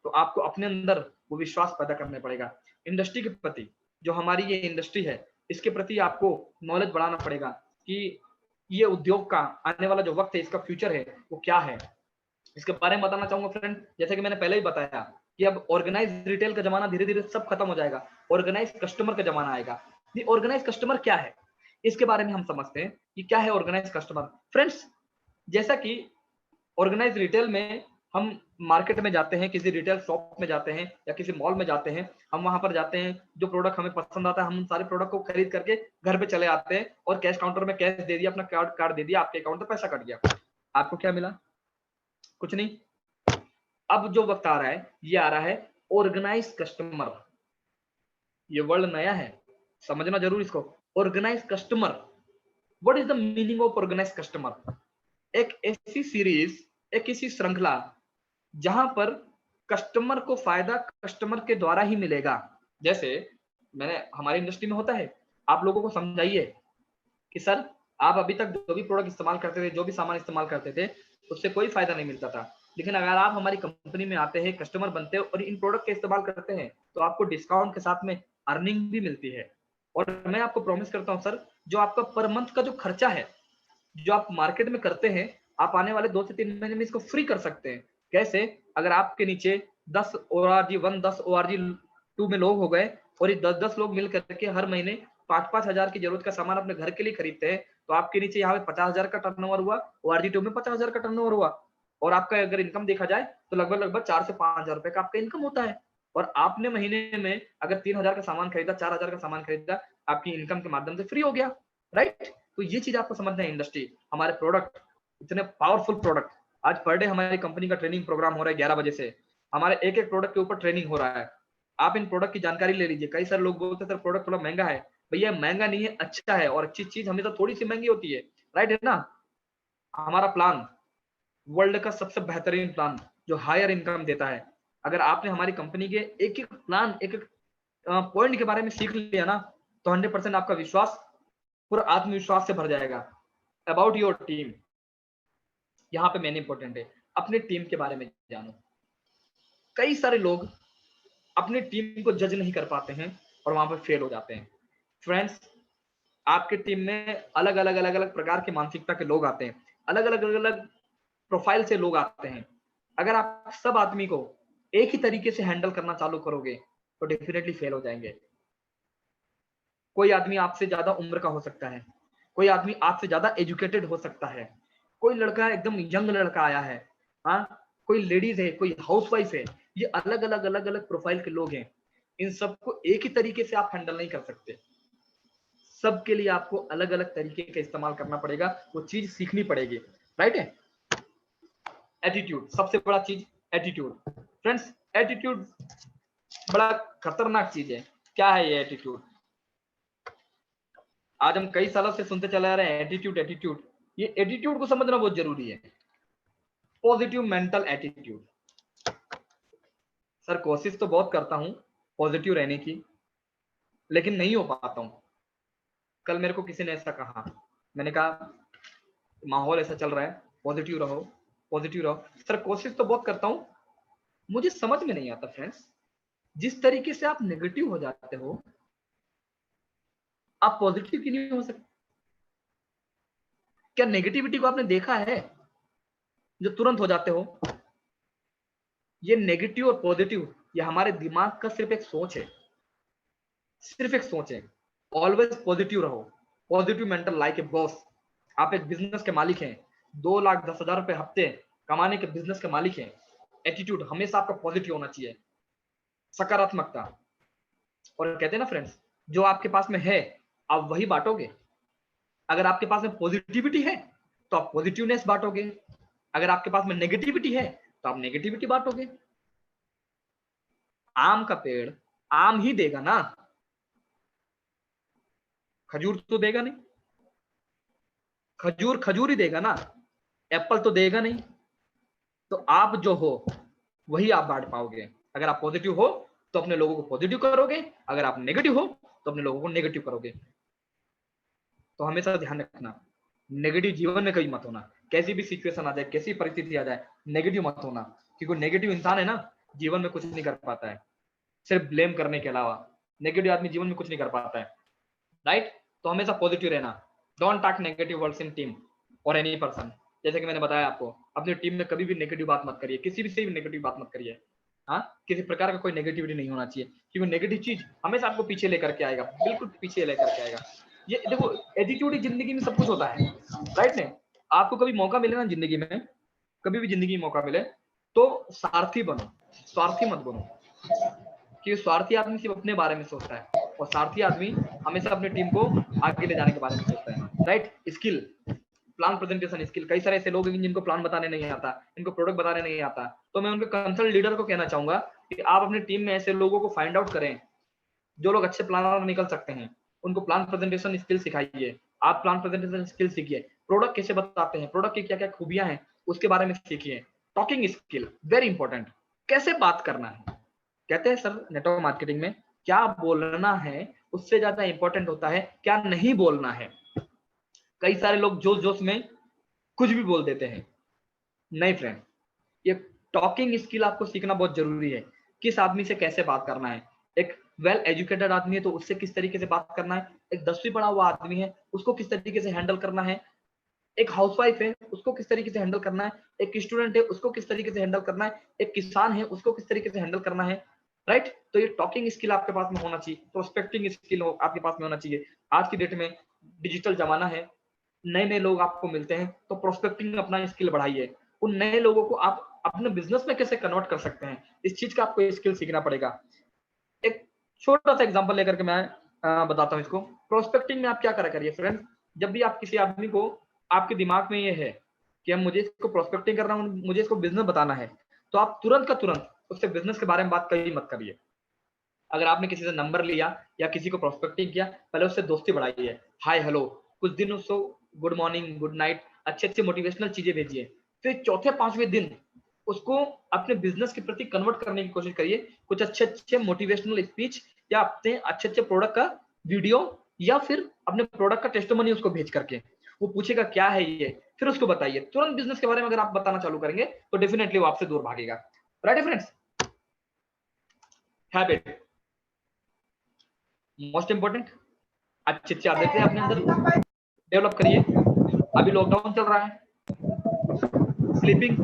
तो आपको अपने अंदर वो विश्वास पैदा करना पड़ेगा। इंडस्ट्री के प्रति, जो हमारी ये इंडस्ट्री है, इसके प्रति आपको नॉलेज बढ़ाना पड़ेगा कि ये उद्योग का आने वाला जो वक्त है, इसका फ्यूचर है वो क्या है। इसके बारे में बताना चाहूंगा फ्रेंड, जैसे कि मैंने पहले ही बताया कि अब ऑर्गेनाइज रिटेल का जमाना धीरे धीरे सब खत्म हो जाएगा। ऑर्गेनाइज कस्टमर का जमाना आएगा। ये ऑर्गेनाइज कस्टमर क्या है, इसके बारे में हम समझते हैं कि क्या है ऑर्गेनाइज कस्टमर। फ्रेंड्स, जैसा कि ऑर्गेनाइज रिटेल में हम मार्केट में जाते हैं, किसी रिटेल शॉप में जाते हैं या किसी मॉल में जाते हैं, हम वहां पर जाते हैं, जो प्रोडक्ट हमें पसंद आता है हम सारे प्रोडक्ट को खरीद करके घर पे चले आते हैं और कैश काउंटर में कैश दे दिया, अपना कार्ड कार्ड दे दिया, आपके अकाउंट में पैसा कट गया। आपको क्या मिला? कुछ नहीं। अब जो वक्त आ रहा है, ये आ रहा है ऑर्गेनाइज कस्टमर। ये वर्ड नया है, समझना जरूर इसको। Organise customer, what is the meaning of organise customer? एक ऐसी सीरीज, एक ऐसी श्रृंखला जहां पर कस्टमर को फायदा कस्टमर के द्वारा ही मिलेगा। जैसे मैंने हमारी इंडस्ट्री में होता है, आप लोगों को समझाइए कि सर आप अभी तक जो भी प्रोडक्ट इस्तेमाल करते थे, जो भी सामान इस्तेमाल करते थे, उससे कोई फायदा नहीं मिलता था। लेकिन अगर आप हमारी कंपनी में आते हैं, कस्टमर बनते हैं और इन प्रोडक्ट का इस्तेमाल करते हैं, तो आपको डिस्काउंट के साथ में अर्निंग भी मिलती है। और मैं आपको प्रॉमिस करता हूँ सर, जो आपका पर मंथ का जो खर्चा है, जो आप मार्केट में करते हैं, आप आने वाले 2 से 3 महीने में इसको फ्री कर सकते हैं। कैसे? अगर आपके नीचे 10 ORG 1, 10 ORG 2 में लोग हो गए और ये 10-10 लोग मिल करके हर महीने 5-5 हजार की जरूरत का सामान अपने घर के लिए खरीदते हैं, तो आपके नीचे यहाँ पे 50,000 का टर्नओवर हुआ, ORG 2 में 50,000 का टर्नओवर हुआ, और आपका अगर इनकम देखा जाए तो लगभग लगभग 4 से 5 हजार रुपए का आपका इनकम होता है। और आपने महीने में अगर 3,000 का सामान खरीदा, 4,000 का सामान खरीदा, आपकी इनकम के माध्यम से फ्री हो गया। राइट? तो ये चीज आपको समझना है। इंडस्ट्री, हमारे प्रोडक्ट, इतने पावरफुल प्रोडक्ट। आज पर डे हमारी कंपनी का ट्रेनिंग प्रोग्राम हो रहा है 11 बजे से। हमारे एक एक प्रोडक्ट के ऊपर ट्रेनिंग हो रहा है। आप इन प्रोडक्ट की जानकारी ले लीजिए। कई सारे लोग बोलते हैं सर प्रोडक्ट थोड़ा महंगा है। भैया महंगा नहीं है, अच्छा है। और अच्छी चीज हमेशा थोड़ी सी महंगी होती है। राइट है ना? हमारा प्लान वर्ल्ड का सबसे बेहतरीन प्लान जो हायर इनकम देता है। अगर आपने हमारी कंपनी के एक एक प्लान, एक एक पॉइंट के बारे में सीख लिया ना, तो 100% आपका विश्वास पूरा आत्मविश्वास से भर जाएगा। अबाउट योर टीम, यहाँ पे मेन इंपॉर्टेंट है, अपने टीम के बारे में जानो। कई सारे लोग अपने टीम को जज नहीं कर पाते हैं और वहां पर फेल हो जाते हैं। फ्रेंड्स, आपके टीम में अलग अलग अलग अलग प्रकार की मानसिकता के लोग आते हैं, अलग अलग अलग अलग प्रोफाइल से लोग आते हैं। अगर आप सब आदमी को एक ही तरीके से हैंडल करना चालू करोगे तो डेफिनेटली फेल हो जाएंगे। कोई आदमी आपसे ज्यादा उम्र का हो सकता है, कोई आदमी आपसे ज्यादा एजुकेटेड हो सकता है, कोई लड़का एकदम यंग लड़का आया है, हाँ, कोई लेडीज है, कोई हाउसवाइफ है। ये अलग अलग अलग अलग प्रोफाइल के लोग हैं। इन सबको एक ही तरीके से आप हैंडल नहीं कर सकते। सबके लिए आपको अलग अलग तरीके का इस्तेमाल करना पड़ेगा, वो चीज सीखनी पड़ेगी। राइट है? एटीट्यूड, सबसे बड़ा चीज एटीट्यूड। फ्रेंड्स, एटीट्यूड बड़ा खतरनाक चीज है। क्या है ये एटीट्यूड? आज हम कई सालों से सुनते चले आ रहे हैं एटीट्यूड एटीट्यूड। ये एटीट्यूड को समझना बहुत जरूरी है। Positive mental attitude. सर कोशिश तो बहुत करता हूं पॉजिटिव रहने की, लेकिन नहीं हो पाता हूं। कल मेरे को किसी ने ऐसा कहा, मैंने कहा माहौल ऐसा चल रहा है, पॉजिटिव रहो, पॉजिटिव रहो। सर कोशिश तो बहुत करता हूं, मुझे समझ में नहीं आता फ्रेंड्स, जिस तरीके से आप नेगेटिव हो जाते हो, आप पॉजिटिव क्यों नहीं हो सकते? क्या नेगेटिविटी को आपने देखा है जो तुरंत हो जाते हो? ये नेगेटिव और पॉजिटिव, ये हमारे दिमाग का सिर्फ एक सोच है, सिर्फ एक सोच है। ऑलवेज पॉजिटिव रहो, positive mental like a boss. आप एक बिजनेस के मालिक हैं, 2,10,000 रुपए हफ्ते कमाने के बिजनेस के मालिक हैं। एटीट्यूड हमेशा आपका पॉजिटिव होना चाहिए, सकारात्मकता। और कहते हैं ना फ्रेंड्स, जो आपके पास में है आप वही बांटोगे। अगर आपके पास में पॉजिटिविटी है तो आप पॉजिटिवनेस बांटोगे, अगर आपके पास में नेगेटिविटी है तो आप नेगेटिविटी बांटोगे। आम का पेड़ आम ही देगा ना। खजूर तो देगा नहीं, खजूर खजूर ही देगा ना, एप्पल तो देगा नहीं। तो आप जो हो वही आप बांट पाओगे। अगर आप पॉजिटिव हो तो अपने लोगों को पॉजिटिव करोगे, अगर आप नेगेटिव हो तो अपने लोगों को नेगेटिव करोगे। तो हमेशा ध्यान रखना, नेगेटिव जीवन में कभी मत होना। कैसी भी सिचुएशन आ जाए, कैसी परिस्थिति आ जाए, नेगेटिव मत होना, क्योंकि नेगेटिव इंसान है ना, जीवन में कुछ नहीं कर पाता है, सिर्फ ब्लेम करने के अलावा। नेगेटिव आदमी जीवन में कुछ नहीं कर पाता है, राइट। तो हमेशा पॉजिटिव रहना। Don't talk negative words in team और एनी पर्सन। जैसे कि मैंने बताया आपको, अपनी टीम में कभी भी नेगेटिव बात मत करिए, किसी भी से भी नेगेटिव बात मत करिए। हाँ, किसी प्रकार का कोई नेगेटिविटी नहीं होना चाहिए, क्योंकि नेगेटिव चीज हमेशा आपको पीछे लेकर के आएगा, बिल्कुल पीछे लेकर के आएगा। ये देखो, एटीट्यूड ही जिंदगी में सब कुछ होता है, राइट ने। आपको कभी मौका मिले ना जिंदगी में, कभी भी जिंदगी में मौका मिले, तो सारथी बनो, स्वार्थी मत बनो। क्योंकि स्वार्थी आदमी सिर्फ अपने बारे में सोचता है, और सारथी आदमी हमेशा अपनी टीम को आगे ले जाने के बारे में सोचता है, right. Skill, plan presentation skill. कई सारे ऐसे लोग हैं जिनको प्लान बताने नहीं आता, इनको प्रोडक्ट बताने नहीं आता। तो मैं उनके कंसल्ट लीडर को कहना चाहूंगा कि आप अपनी टीम में ऐसे लोगों को फाइंड आउट करें जो लोग अच्छे प्लानर निकल सकते हैं, उनको प्लान प्रेजेंटेशन स्किल सिखाइए। आप प्लान प्रेजेंटेशन स्किल सीखिए, प्रोडक्ट कैसे बताते हैं, प्रोडक्ट की क्या क्या खूबियां हैं उसके बारे में सीखिए। टॉकिंग स्किल वेरी इंपॉर्टेंट, कैसे बात करना है। कहते हैं सर नेटवर्क मार्केटिंग में क्या बोलना है उससे ज्यादा इंपॉर्टेंट होता है क्या नहीं बोलना है। कई सारे लोग जोश जोश में कुछ भी बोल देते हैं। नहीं फ्रेंड, ये टॉकिंग स्किल आपको सीखना बहुत जरूरी है। किस आदमी से कैसे बात करना है, एक वेल एजुकेटेड आदमी है तो उससे किस तरीके से बात करना है, एक 10वीं पढ़ा हुआ आदमी है उसको किस तरीके से हैंडल करना है, एक हाउसवाइफ है उसको किस तरीके से हैंडल करना है, एक स्टूडेंट है उसको किस तरीके से हैंडल करना है, एक किसान है उसको किस तरीके से हैंडल करना है, राइट। तो ये टॉकिंग स्किल आपके पास में होना चाहिए, प्रोस्पेक्टिंग स्किल आपके पास में होना चाहिए। आज की डेट में डिजिटल जमाना है, नए नए लोग आपको मिलते हैं, तो प्रोस्पेक्टिंग अपना स्किल बढ़ाइए। उन नए लोगों को आप अपने बिजनेस में कैसे कन्वर्ट कर सकते हैं, इस चीज का आपको स्किल सीखना पड़ेगा। एक छोटा सा एग्जांपल लेकर के मैं बताता हूँ इसको। प्रोस्पेक्टिंग में आप क्या करा करिए फ्रेंड्स, जब भी आप किसी आदमी को, आपके दिमाग में ये है कि हम मुझे इसको प्रोस्पेक्टिंग करना है, मुझे इसको बिजनेस बताना है, तो आप तुरंत का तुरंत उससे बिजनेस के बारे में बात कभी मत करिए। अगर आपने किसी से नंबर लिया या किसी को प्रोस्पेक्टिंग किया, पहले उससे दोस्ती बढ़ाइए, हाय हेलो, कुछ दिन उसको गुड मॉर्निंग गुड नाइट अच्छे अच्छे मोटिवेशनल चीजें भेजिए। फिर चौथे पांचवें दिन उसको अपने बिजनेस के प्रति कन्वर्ट करने की कोशिश करिए, कुछ अच्छे अच्छे मोटिवेशनल स्पीच या अपने अच्छे अच्छे प्रोडक्ट का वीडियो या फिर अपने प्रोडक्ट का टेस्टिमोनी उसको भेज करके, वो पूछेगा क्या है ये, फिर उसको बताइए। तुरंत बिजनेस के बारे में अगर आप बताना चालू करेंगे तो डेफिनेटली वो आपसे दूर भागेगा, right friends. Habit most important, अच्छी अच्छी आदतें अपने अंदर डेवलप करिए। अभी लॉकडाउन चल रहा है, स्लीपिंग,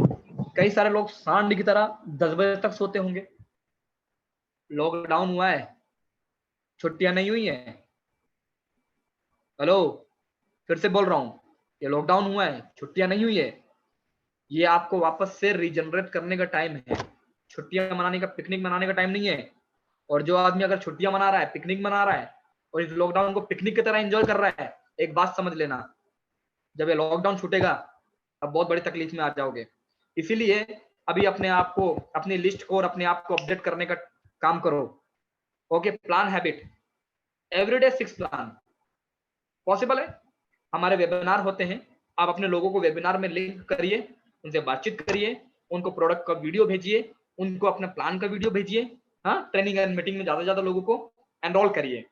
कई सारे लोग सांड की तरह 10 बजे तक सोते होंगे। लॉकडाउन हुआ है, छुट्टियां नहीं हुई है। हेलो, फिर से बोल रहा हूं, ये लॉकडाउन हुआ है, छुट्टियां नहीं हुई है। ये आपको वापस से रीजनरेट करने का टाइम है, छुट्टियां मनाने का, पिकनिक मनाने का टाइम नहीं है। और जो आदमी अगर छुट्टियां मना रहा है, पिकनिक मना रहा है और इस लॉकडाउन को पिकनिक की तरह एंजॉय कर रहा है, एक बात समझ लेना, जब ये लॉकडाउन छूटेगा अब बहुत बड़ी तकलीफ में आ जाओगे। इसीलिए अभी अपने आप को, अपनी लिस्ट को और अपने आप को अपडेट करने का काम करो। Okay, plan habit, everyday 6 plan possible है। हमारे वेबिनार होते हैं, आप अपने लोगों को वेबिनार में लिंक करिए, उनसे बातचीत करिए, उनको प्रोडक्ट का वीडियो भेजिए, उनको अपने प्लान का वीडियो भेजिए। हाँ, ट्रेनिंग एंड मीटिंग में ज्यादा से ज्यादा लोगों को एनरोल करिए।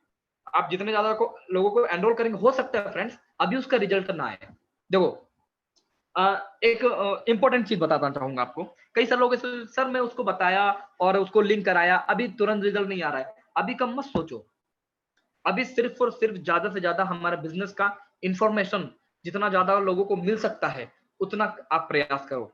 आप जितने ज्यादा लोगों को एनरोल करेंगे, हो सकता है फ्रेंड्स अभी उसका रिजल्ट ना आए। देखो, एक इंपॉर्टेंट चीज बताना चाहूंगा आपको। कई सारे लोग सर मैं उसको बताया और उसको लिंक कराया, अभी तुरंत रिजल्ट नहीं आ रहा है। अभी कम मत सोचो, अभी सिर्फ और सिर्फ ज्यादा से ज्यादा हमारा बिजनेस का इंफॉर्मेशन जितना ज्यादा लोगों को मिल सकता है उतना आप प्रयास करो।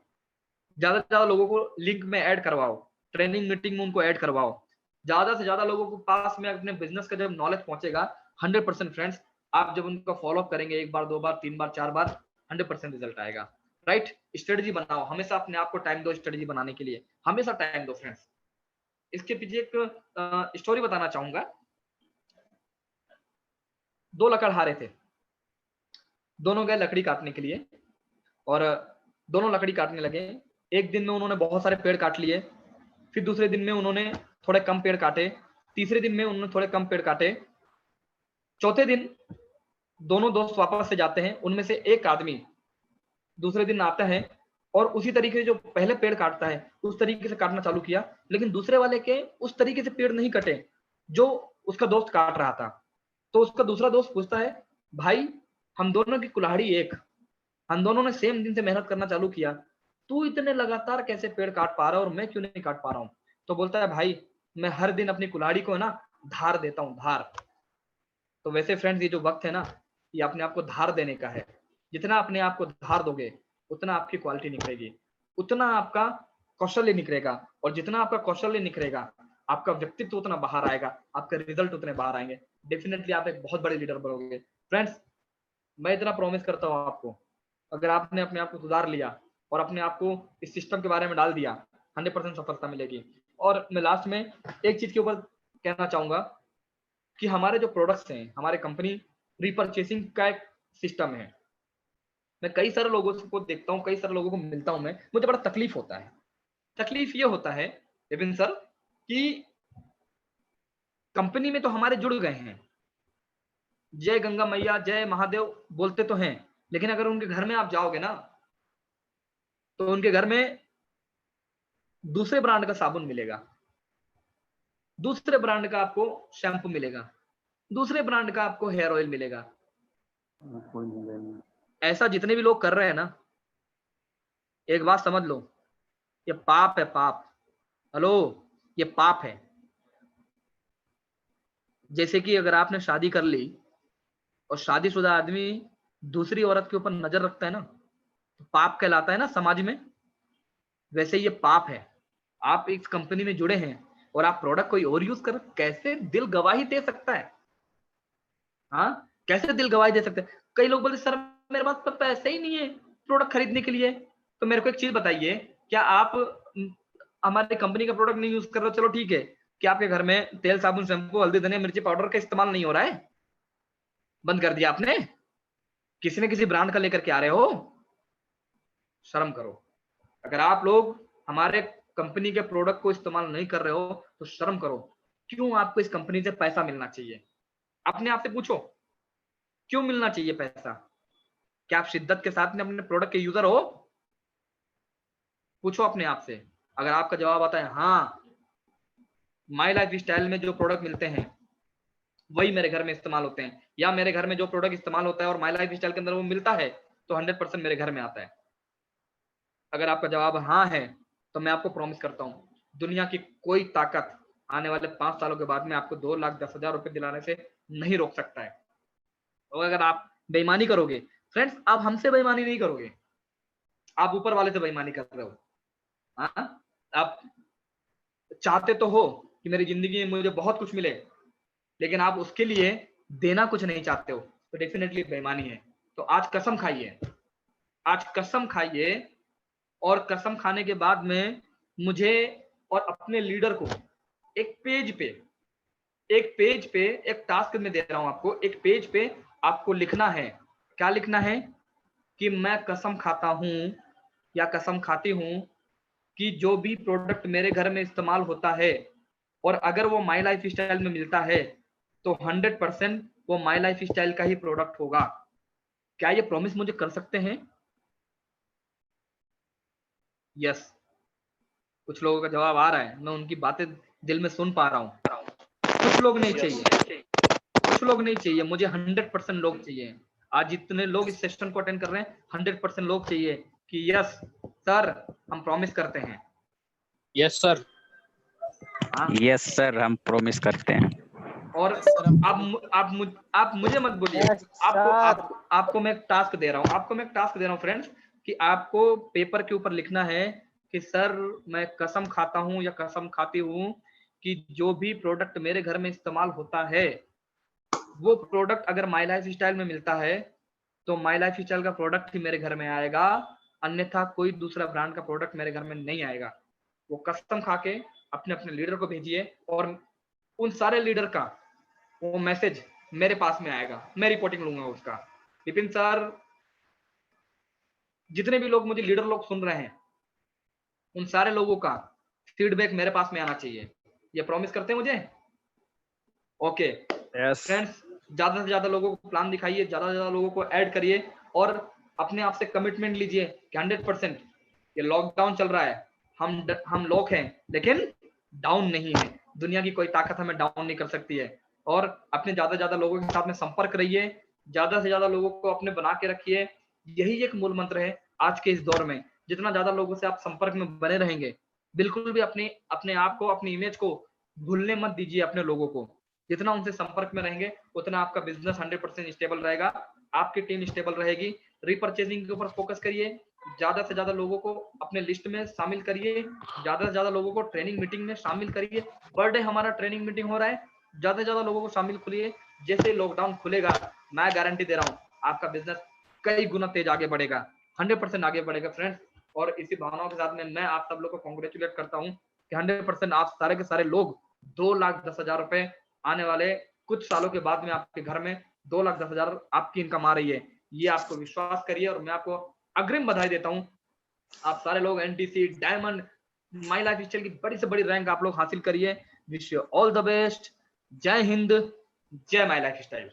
ज्यादा से ज्यादा लोगों को लिंक में ऐड करवाओ, ट्रेनिंग मीटिंग में उनको ऐड करवाओ। ज्यादा से ज्यादा लोगों को पास में अपने बिजनेस का जब नॉलेज पहुंचेगा, 100% फ्रेंड्स, आप जब उनका फॉलोअप करेंगे 1 बार 2 बार 3 बार 4 बार, 100% रिजल्ट आएगा, राइट। स्ट्रेटजी बनाओ, हमेशा अपने आप को टाइम दो स्ट्रेटजी बनाने के लिए, हमेशा टाइम दो फ्रेंड्स। इसके पीछे एक स्टोरी बताना चाहूंगा। 2 लकड़हारे थे, दोनों गए लकड़ी काटने के लिए और दोनों लकड़ी काटने लगे। एक दिन में उन्होंने बहुत सारे पेड़ काट लिए, फिर दूसरे दिन में उन्होंने थोड़े कम पेड़ काटे, तीसरे दिन में उन्होंने थोड़े कम पेड़ काटे, चौथे दिन दोनों दोस्त वापस से जाते हैं, उनमें से एक आदमी दूसरे दिन आता है और उसी तरीके से जो पहले पेड़ काटता है उस तरीके से काटना चालू किया, लेकिन दूसरे वाले के उस तरीके से पेड़ नहीं कटे जो उसका दोस्त काट रहा था। तो उसका दूसरा दोस्त पूछता है, भाई हम दोनों की कुल्हाड़ी एक, हम दोनों ने सेम दिन से मेहनत करना चालू किया, तू इतने लगातार कैसे पेड़ काट पा रहा है और मैं क्यों नहीं काट पा रहा हूँ? तो बोलता है, भाई मैं हर दिन अपनी कुल्हाड़ी को ना धार देता हूँ, धार। तो वैसे फ्रेंड्स, ये जो वक्त है ना, ये अपने आप को धार देने का है। जितना अपने आप को धार दोगे उतना आपकी क्वालिटी निखरेगी, उतना आपका कौशल्य निखरेगा, और जितना आपका कौशल्य निखरेगा आपका व्यक्तित्व उतना बाहर आएगा, आपके रिजल्ट उतने बाहर आएंगे, डेफिनेटली आप एक बहुत बड़े लीडर बनोगे। फ्रेंड्स, मैं इतना प्रॉमिस करता हूँ आपको, अगर आपने अपने आप को सुधार लिया और अपने आप को इस सिस्टम के बारे में डाल दिया, 100% सफलता मिलेगी। और मैं लास्ट में एक चीज के ऊपर कहना चाहूंगा कि हमारे जो प्रोडक्ट्स हैं, हमारे कंपनी रीपरचेसिंग का एक सिस्टम है। मैं कई सारे लोगों को देखता हूँ, कई सारे लोगों को मिलता हूँ, मैं मुझे बड़ा तकलीफ होता है। तकलीफ ये होता है विपिन सर कि कंपनी में तो हमारे जुड़ गए हैं, जय गंगा मैया जय महादेव बोलते तो हैं, लेकिन अगर उनके घर में आप जाओगे ना तो उनके घर में दूसरे ब्रांड का साबुन मिलेगा, दूसरे ब्रांड का आपको शैम्पू मिलेगा, दूसरे ब्रांड का आपको हेयर ऑयल मिलेगा। ऐसा जितने भी लोग कर रहे हैं ना, एक बात समझ लो, ये पाप है, पाप। हेलो, ये पाप है। जैसे कि अगर आपने शादी कर ली और शादीशुदा आदमी दूसरी औरत के ऊपर नजर रखता है ना, तो पाप कहलाता है ना समाज में। वैसे ये पाप है। आप इस कंपनी में जुड़े हैं और आप प्रोडक्ट कोई और यूज कर, कैसे दिल गवाही दे सकता है? हाँ, कैसे दिल गवाही दे सकते हैं? कई लोग बोलते सर मेरे पास तो पैसे ही नहीं है प्रोडक्ट खरीदने के लिए। तो मेरे को एक चीज बताइए, क्या आप हमारी कंपनी का प्रोडक्ट नहीं यूज कर रहे हो? चलो ठीक है, क्या आपके घर में तेल साबुन शैम्पू हल्दी धनिया मिर्ची पाउडर का इस्तेमाल नहीं हो रहा है? बंद कर दिया आपने? किसी न किसी ब्रांड का लेकर के आ रहे हो? शर्म करो। अगर आप लोग हमारे कंपनी के प्रोडक्ट को इस्तेमाल नहीं कर रहे हो तो शर्म करो। क्यों आपको इस कंपनी से पैसा मिलना चाहिए? अपने आप से पूछो, क्यों मिलना चाहिए पैसा? क्या आप शिद्दत के साथ में अपने प्रोडक्ट के यूजर हो? पूछो अपने आप से। अगर आपका जवाब आता है हाँ, माई लाइफ स्टाइल में जो प्रोडक्ट मिलते हैं वही मेरे घर में इस्तेमाल होते हैं, या मेरे घर में जो प्रोडक्ट इस्तेमाल होता है और माई लाइफ स्टाइल के अंदर वो मिलता है, तो 100% मेरे घर में आता है। अगर आपका जवाब हाँ है तो मैं आपको प्रॉमिस करता हूँ, दुनिया की कोई ताकत आने वाले 5 सालों के बाद में आपको 2,10,000 रुपए दिलाने से नहीं रोक सकता है। और अगर आप बेईमानी करोगे, फ्रेंड्स आप हमसे बेईमानी नहीं करोगे, आप ऊपर वाले से बेईमानी कर रहे हो। हाँ, आप चाहते तो हो कि मेरी जिंदगी में मुझे बहुत कुछ मिले, लेकिन आप उसके लिए देना कुछ नहीं चाहते हो, तो डेफिनेटली बेईमानी है। तो आज कसम खाइए, आज कसम खाइए, और कसम खाने के बाद में मुझे और अपने लीडर को एक पेज पे, एक टास्क में दे रहा हूं आपको, एक पेज पे आपको लिखना है। क्या लिखना है? कि मैं कसम खाता हूं या कसम खाती हूं कि जो भी प्रोडक्ट मेरे घर में इस्तेमाल होता है और अगर वो माई लाइफ स्टाइल में मिलता है तो 100% वो माई लाइफ स्टाइल का ही प्रोडक्ट होगा। क्या ये प्रॉमिस मुझे कर सकते हैं? यस। कुछ लोगों का जवाब आ रहा है, मैं उनकी बातें दिल में सुन पा रहा हूँ। कुछ लोग नहीं चाहिए, कुछ लोग नहीं चाहिए, मुझे 100% लोग चाहिए। आज जितने लोग इस सेशन को अटेंड कर रहे हैं 100% लोग चाहिए कि यस सर हम प्रॉमिस करते हैं। यस सर, यस सर हम प्रॉमिस करते हैं। और आप मुझे मत बोलिए, आपको मैं एक टास्क दे रहा हूँ, आपको मैं एक टास्क दे रहा हूँ फ्रेंड्स, कि आपको पेपर के ऊपर लिखना है कि सर मैं कसम खाता हूँ या कसम खाती हूँ कि जो भी प्रोडक्ट मेरे घर में इस्तेमाल होता है वो प्रोडक्ट अगर माई लाइफ स्टाइल में मिलता है तो माई लाइफ स्टाइल का प्रोडक्ट ही मेरे घर में आएगा, अन्यथा कोई दूसरा ब्रांड का प्रोडक्ट मेरे घर में नहीं आएगा। वो कसम खा के अपने अपने लीडर को भेजिए और उन सारे लीडर का वो मैसेज मेरे पास में आएगा, मैं रिपोर्टिंग लूंगा उसका। विपिन सर, जितने भी लोग मुझे लीडर लोग सुन रहे हैं उन सारे लोगों का फीडबैक मेरे पास में आना चाहिए। ये प्रॉमिस करते हैं मुझे? ओके फ्रेंड्स, ज्यादा से ज्यादा लोगों को प्लान दिखाइए, ज्यादा से ज्यादा लोगों को ऐड करिए और अपने आप से कमिटमेंट लीजिए कि 100% ये लॉकडाउन चल रहा है, हम लोग हैं लेकिन डाउन नहीं है, दुनिया की कोई ताकत हमें डाउन नहीं कर सकती है। और अपने ज्यादा से ज्यादा लोगों के साथ में संपर्क रहिए, ज्यादा से ज्यादा लोगों को अपने बना के रखिए, यही एक मूल मंत्र है आज के इस दौर में। जितना ज्यादा लोगों से आप संपर्क में बने रहेंगे, बिल्कुल भी अपने आप को, अपनी इमेज को भूलने मत दीजिए अपने लोगों को। जितना उनसे संपर्क में रहेंगे उतना आपका बिजनेस 100% स्टेबल रहेगा, आपकी टीम स्टेबल रहेगी। रीपरचेजिंग के ऊपर फोकस करिए, ज्यादा से ज्यादा लोगों को अपने लिस्ट में शामिल करिए, ज्यादा से ज्यादा लोगों को ट्रेनिंग मीटिंग में शामिल करिए। पर डे हमारा ट्रेनिंग मीटिंग हो रहा है, ज्यादा से ज्यादा लोगों को शामिल करिए। जैसे लॉकडाउन खुलेगा, मैं गारंटी दे रहा हूँ आपका बिजनेस कई गुना तेज आगे बढ़ेगा, 100% आगे बढ़ेगा फ्रेंड्स। और इसी भावनाओं के साथ में मैं आप सब लोग को कॉन्ग्रेचुलेट करता हूँ कि 100% आप सारे के सारे लोग 2,10,000 रुपए आने वाले कुछ सालों के बाद में आपके घर में 2,10,000 आपकी इनकम आ रही है। ये आपको विश्वास करिए और मैं आपको अग्रिम बधाई देता हूँ। आप सारे लोग NTC, diamond, my life style की बड़ी से बड़ी रैंक आप लोग हासिल करिए। Wish you all the best. जय हिंद, जय माई लाइफ स्टाइल।